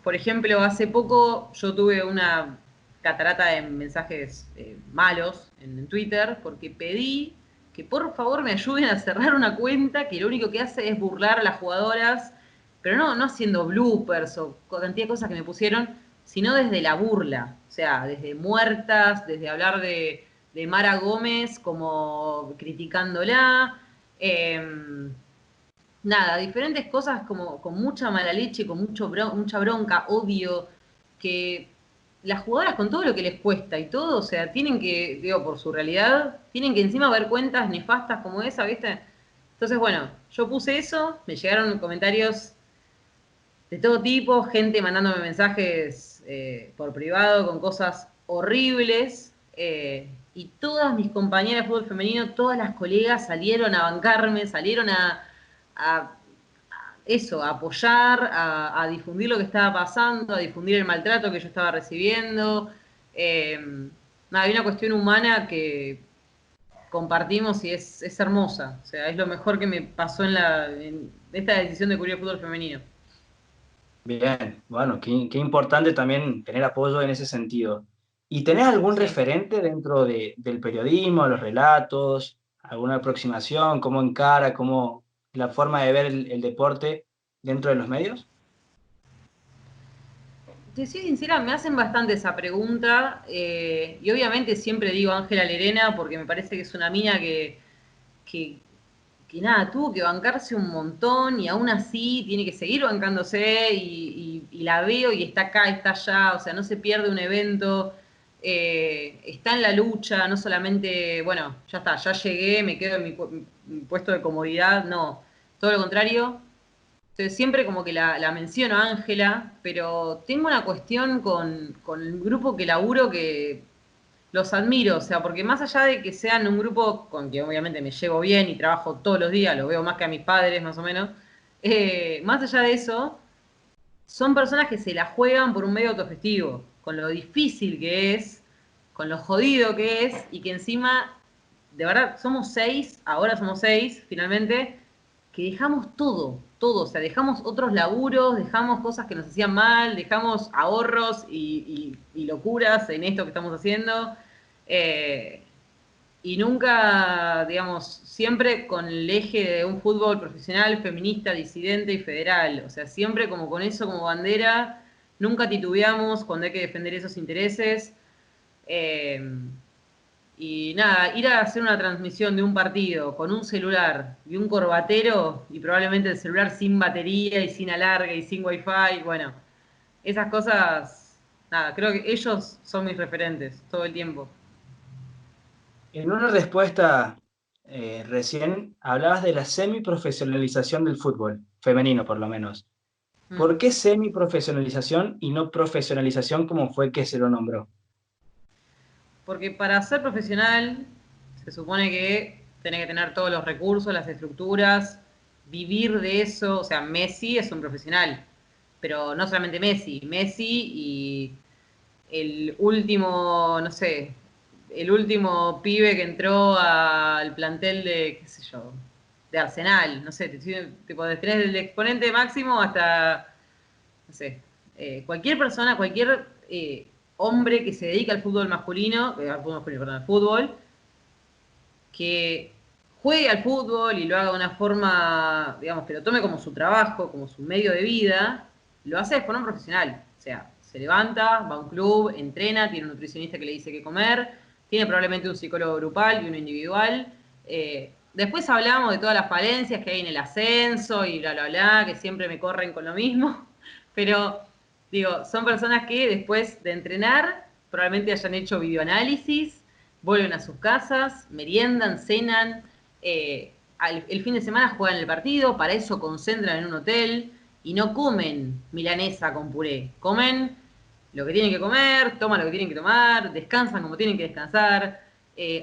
Por ejemplo, hace poco yo tuve una catarata de mensajes malos en Twitter porque pedí que por favor me ayuden a cerrar una cuenta que lo único que hace es burlar a las jugadoras, pero no haciendo bloopers o cantidad de cosas que me pusieron, sino desde la burla, o sea, desde muertas, desde hablar de Mara Gómez como criticándola, nada, diferentes cosas como con mucha mala leche, con mucha bronca, odio, que las jugadoras con todo lo que les cuesta y todo, o sea, tienen que, digo, por su realidad, tienen que encima ver cuentas nefastas como esa, ¿viste? Entonces, bueno, yo puse eso, me llegaron comentarios de todo tipo, gente mandándome mensajes por privado con cosas horribles. Y todas mis compañeras de fútbol femenino, todas las colegas salieron a bancarme, salieron a eso, a apoyar, a difundir lo que estaba pasando, a difundir el maltrato que yo estaba recibiendo. Eh, nada, hay una cuestión humana que compartimos y es hermosa. O sea, es lo mejor que me pasó en esta decisión de cubrir el fútbol femenino. Bien, bueno, qué importante también tener apoyo en ese sentido. ¿Y tenés algún Sí. referente dentro del periodismo, los relatos, alguna aproximación, cómo encara, cómo la forma de ver el deporte dentro de los medios? Te soy sincera, me hacen bastante esa pregunta y obviamente siempre digo Ángela Lerena porque me parece que es una mina que, que nada, tuvo que bancarse un montón y aún así tiene que seguir bancándose y la veo y está acá, está allá, o sea, no se pierde un evento, está en la lucha, no solamente, bueno, ya está, ya llegué, me quedo en mi puesto de comodidad, no, todo lo contrario. Entonces, siempre como que la menciono a Ángela, pero tengo una cuestión con el grupo que laburo que los admiro, o sea, porque más allá de que sean un grupo con que obviamente me llevo bien y trabajo todos los días, lo veo más que a mis padres más o menos, más allá de eso, son personas que se la juegan por un medio autogestivo, con lo difícil que es, con lo jodido que es, y que encima, de verdad, somos seis, ahora somos seis, finalmente, que dejamos todo, todo, o sea, dejamos otros laburos, dejamos cosas que nos hacían mal, dejamos ahorros y locuras en esto que estamos haciendo. Eh, y nunca, digamos, siempre con el eje de un fútbol profesional, feminista, disidente y federal. O sea, siempre como con eso como bandera, nunca titubeamos cuando hay que defender esos intereses. Eh, y nada, ir a hacer una transmisión de un partido con un celular y un corbatero y probablemente el celular sin batería y sin alargue y sin wifi, bueno, esas cosas, nada, creo que ellos son mis referentes todo el tiempo. En una respuesta recién hablabas de la semiprofesionalización del fútbol, femenino por lo menos. Mm. ¿Por qué semiprofesionalización y no profesionalización como fue que se lo nombró? Porque para ser profesional se supone que tenés que tener todos los recursos, las estructuras, vivir de eso. O sea, Messi es un profesional, pero no solamente Messi, Messi y el último, no sé, el último pibe que entró al plantel de, qué sé yo, de Arsenal, no sé, tipo, tenés el exponente máximo hasta, no sé, cualquier persona, cualquier hombre que se dedica al fútbol masculino, perdón, al fútbol, que juegue al fútbol y lo haga de una forma, digamos, que lo tome como su trabajo, como su medio de vida, lo hace de forma profesional. O sea, se levanta, va a un club, entrena, tiene un nutricionista que le dice qué comer, tiene probablemente un psicólogo grupal y uno individual. Después hablamos de todas las falencias que hay en el ascenso y bla, bla, bla, que siempre me corren con lo mismo. Pero, digo, son personas que después de entrenar probablemente hayan hecho videoanálisis, vuelven a sus casas, meriendan, cenan, el fin de semana juegan el partido, para eso concentran en un hotel y no comen milanesa con puré, comen lo que tienen que comer, toman lo que tienen que tomar, descansan como tienen que descansar.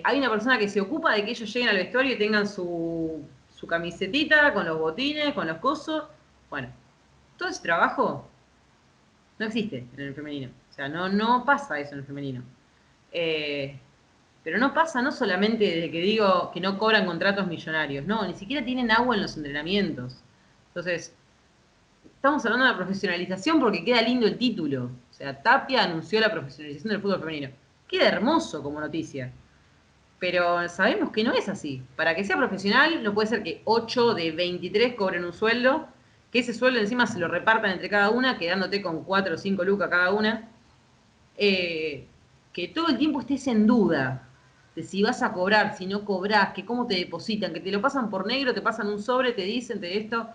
Hay una persona que se ocupa de que ellos lleguen al vestuario y tengan su camisetita con los botines, con los cosos. Bueno, todo ese trabajo no existe en el femenino. O sea, no pasa eso en el femenino. Eh, pero no pasa no solamente desde que digo que no cobran contratos millonarios, no, ni siquiera tienen agua en los entrenamientos. Entonces, estamos hablando de la profesionalización porque queda lindo el título. O sea, Tapia anunció la profesionalización del fútbol femenino. Queda hermoso como noticia. Pero sabemos que no es así. Para que sea profesional, no puede ser que 8 de 23 cobren un sueldo, que ese sueldo encima se lo repartan entre cada una, quedándote con 4 o 5 lucas cada una. Que todo el tiempo estés en duda de si vas a cobrar, si no cobrás, que cómo te depositan, que te lo pasan por negro, te pasan un sobre, te dicen, te esto.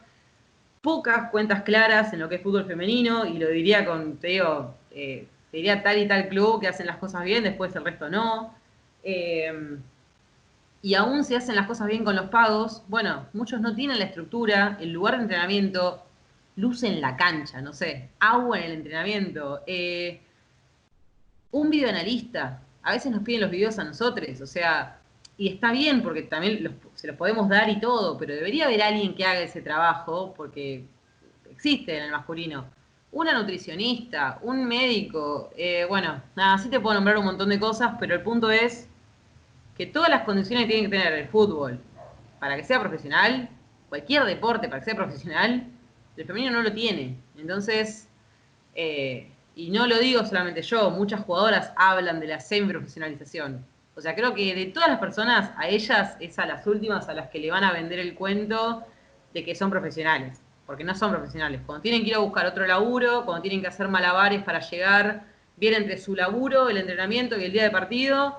Pocas cuentas claras en lo que es fútbol femenino, y lo diría con, te digo, te diría tal y tal club que hacen las cosas bien, después el resto no. Y aún se hacen las cosas bien con los pagos, bueno, muchos no tienen la estructura, el lugar de entrenamiento, luz en la cancha, no sé, agua en el entrenamiento, un videoanalista. A veces nos piden los videos a nosotros, o sea, y está bien porque también se los podemos dar y todo, pero debería haber alguien que haga ese trabajo porque existe en el masculino. Una nutricionista, un médico, bueno, nada, sí te puedo nombrar un montón de cosas, pero el punto es que todas las condiciones que tiene que tener el fútbol para que sea profesional, cualquier deporte para que sea profesional, el femenino no lo tiene. Entonces, y no lo digo solamente yo, muchas jugadoras hablan de la semiprofesionalización. O sea, creo que de todas las personas, a ellas es a las últimas a las que le van a vender el cuento de que son profesionales, porque no son profesionales. Cuando tienen que ir a buscar otro laburo, cuando tienen que hacer malabares para llegar bien entre su laburo, el entrenamiento y el día de partido,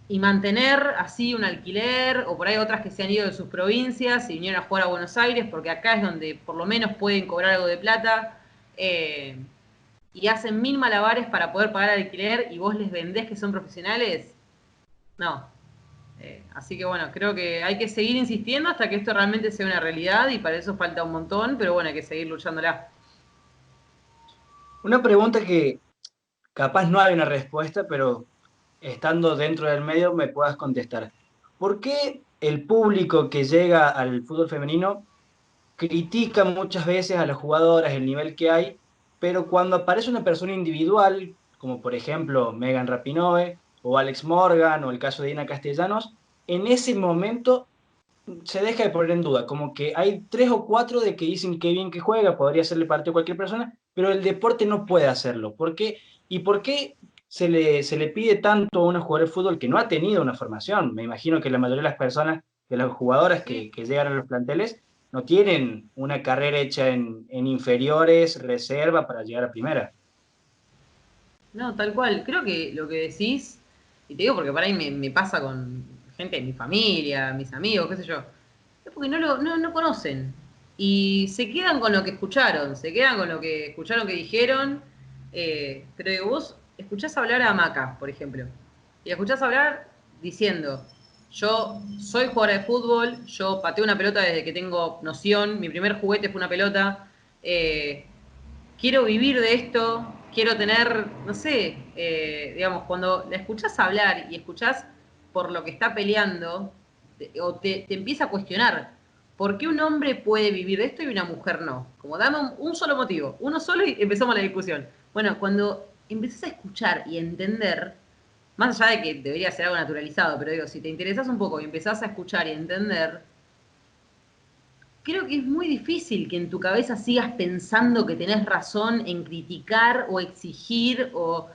y mantener así un alquiler, o por ahí otras que se han ido de sus provincias y vinieron a jugar a Buenos Aires, porque acá es donde por lo menos pueden cobrar algo de plata, y hacen mil malabares para poder pagar alquiler y vos les vendés que son profesionales, no. Así que bueno, creo que hay que seguir insistiendo hasta que esto realmente sea una realidad y para eso falta un montón, pero bueno, hay que seguir luchándola. Una pregunta que capaz no hay una respuesta, pero estando dentro del medio me puedas contestar. ¿Por qué el público que llega al fútbol femenino critica muchas veces a las jugadoras, el nivel que hay, pero cuando aparece una persona individual, como por ejemplo Megan Rapinoe o Alex Morgan o el caso de Ina Castellanos, en ese momento se deja de poner en duda, como que hay tres o cuatro de que dicen que bien que juega, podría hacerle partido a cualquier persona, pero el deporte no puede hacerlo. ¿Por qué? ¿Y por qué se le pide tanto a una jugadora de fútbol que no ha tenido una formación? Me imagino que la mayoría de las personas, de las jugadoras Sí. que llegan a los planteles, no tienen una carrera hecha en inferiores, reserva para llegar a primera. No, tal cual. Creo que lo que decís, y te digo porque por ahí me pasa con gente de mi familia, mis amigos, qué sé yo, es porque no conocen. Y se quedan con lo que escucharon, se quedan con lo que escucharon que dijeron. Pero digo, vos escuchás hablar a Maca, por ejemplo, y la escuchás hablar diciendo, yo soy jugadora de fútbol, yo pateo una pelota desde que tengo noción, mi primer juguete fue una pelota, quiero vivir de esto, quiero tener, no sé, digamos, cuando la escuchás hablar y escuchás por lo que está peleando, o te empieza a cuestionar, ¿por qué un hombre puede vivir de esto y una mujer no? Como dame un solo motivo, uno solo y empezamos la discusión. Bueno, cuando empezás a escuchar y a entender, más allá de que debería ser algo naturalizado, pero digo, si te interesás un poco y empezás a escuchar y a entender, creo que es muy difícil que en tu cabeza sigas pensando que tenés razón en criticar o exigir o...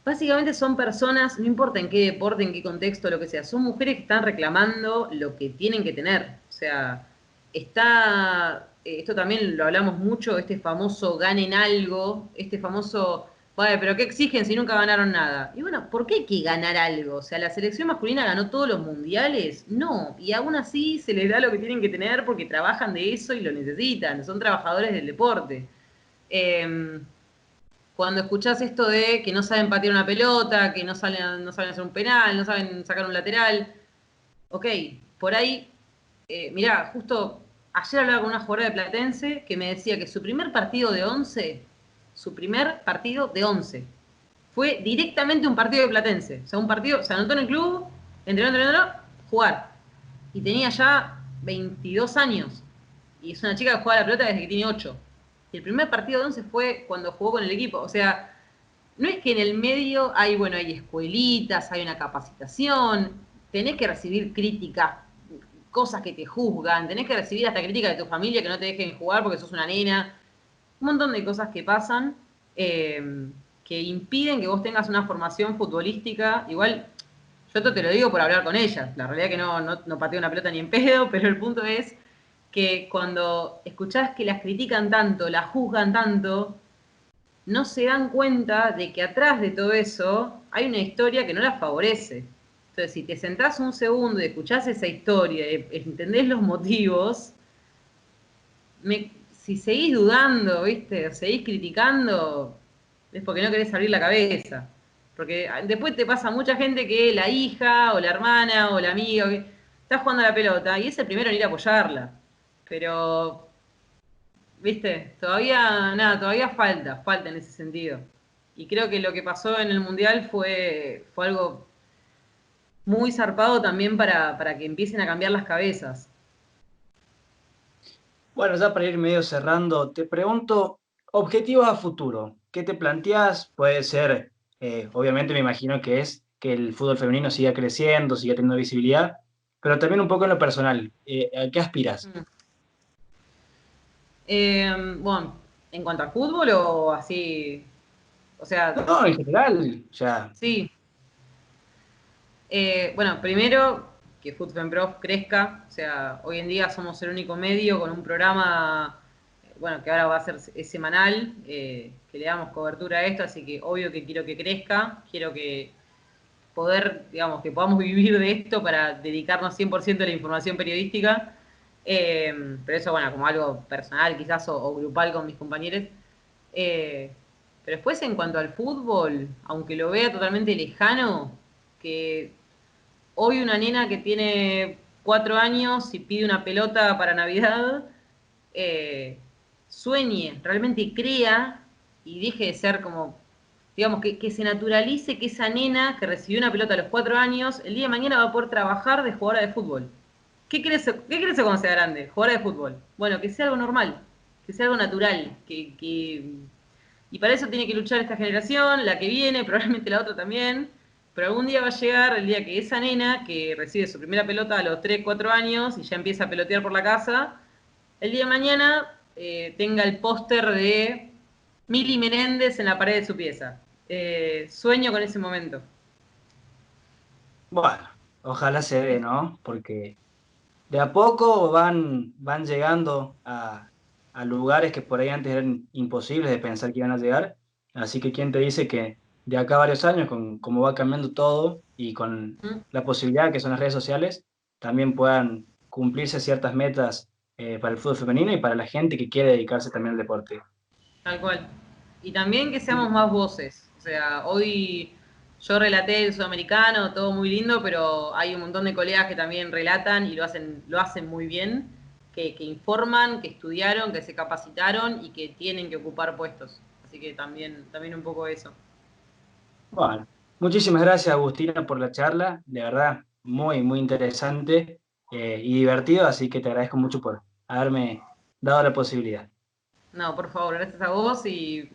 Básicamente son personas, no importa en qué deporte, en qué contexto, lo que sea, son mujeres que están reclamando lo que tienen que tener. O sea, está, esto también lo hablamos mucho, este famoso ganen algo, este famoso, vale, pero ¿qué exigen si nunca ganaron nada? Y bueno, ¿por qué hay que ganar algo? O sea, ¿la selección masculina ganó todos los mundiales? No, y aún así se les da lo que tienen que tener porque trabajan de eso y lo necesitan, son trabajadores del deporte. Eh, Cuando escuchás esto de que no saben patear una pelota, que no saben hacer un penal, no saben sacar un lateral, ok, por ahí, mirá, justo ayer hablaba con una jugadora de Platense que me decía que su primer partido de 11, fue directamente un partido de Platense. O sea, un partido, se anotó en el club, entrenó, jugar. Y tenía ya 22 años. Y es una chica que juega a la pelota desde que tiene 8. Y el primer partido de 11 fue cuando jugó con el equipo. O sea, no es que en el medio hay, bueno, hay escuelitas, hay una capacitación, tenés que recibir críticas, cosas que te juzgan, tenés que recibir hasta críticas de tu familia que no te dejen jugar porque sos una nena, un montón de cosas que pasan que impiden que vos tengas una formación futbolística. Igual, yo esto te lo digo por hablar con ellas, la realidad es que no pateo una pelota ni en pedo, pero el punto es que cuando escuchás que las critican tanto, las juzgan tanto, no se dan cuenta de que atrás de todo eso hay una historia que no las favorece. Entonces, si te sentás un segundo y escuchás esa historia, y entendés los motivos, si seguís dudando, ¿viste? O seguís criticando, es porque no querés abrir la cabeza. Porque después te pasa mucha gente que la hija, o la hermana, o la amiga, que está jugando a la pelota, y es el primero en ir a apoyarla. Pero viste, todavía falta en ese sentido. Y creo que lo que pasó en el Mundial fue algo muy zarpado también para que empiecen a cambiar las cabezas. Bueno, ya para ir medio cerrando, te pregunto, objetivos a futuro, ¿qué te planteas? Puede ser, obviamente me imagino que es que el fútbol femenino siga creciendo, siga teniendo visibilidad, pero también un poco en lo personal, ¿a qué aspiras? Mm. Bueno, en cuanto al fútbol o así, o sea, No, en general, o sea, sí. Bueno, primero que FootFemProf crezca, o sea, hoy en día somos el único medio con un programa, bueno, que ahora va a ser es semanal, que le damos cobertura a esto, así que obvio que quiero que crezca, quiero que poder, digamos, que podamos vivir de esto para dedicarnos 100% a la información periodística, pero eso, bueno, como algo personal quizás o grupal con mis compañeros. Eh, pero después en cuanto al fútbol, aunque lo vea totalmente lejano, que hoy una nena que tiene 4 años y pide una pelota para Navidad, eh, sueñe, realmente crea y deje de ser como, digamos, que se naturalice que esa nena que recibió una pelota a los 4 años, el día de mañana va a poder trabajar de jugadora de fútbol. ¿Qué crece cuando sea grande? Jugadora de fútbol. Bueno, que sea algo normal, que sea algo natural, y para eso tiene que luchar esta generación, la que viene, probablemente la otra también, pero algún día va a llegar el día que esa nena, que recibe su primera pelota a los 3 4 años y ya empieza a pelotear por la casa, el día de mañana tenga el póster de Mili Menéndez en la pared de su pieza. Sueño con ese momento. bueno, ojalá se dé, ¿no? Porque de a poco van llegando a lugares que por ahí antes eran imposibles de pensar que iban a llegar. Así que quién te dice que de acá a varios años, con cómo va cambiando todo y con ¿Mm? la posibilidad que son las redes sociales, también puedan cumplirse ciertas metas para el fútbol femenino y para la gente que quiere dedicarse también al deporte. Tal cual. Y también que seamos más voces. O sea, hoy yo relaté el sudamericano, todo muy lindo, pero hay un montón de colegas que también relatan y lo hacen muy bien, que informan, que estudiaron, que se capacitaron y que tienen que ocupar puestos. Así que también un poco eso. Bueno, muchísimas gracias Agustina por la charla, de verdad muy, muy interesante y divertido, así que te agradezco mucho por haberme dado la posibilidad. No, por favor, gracias a vos y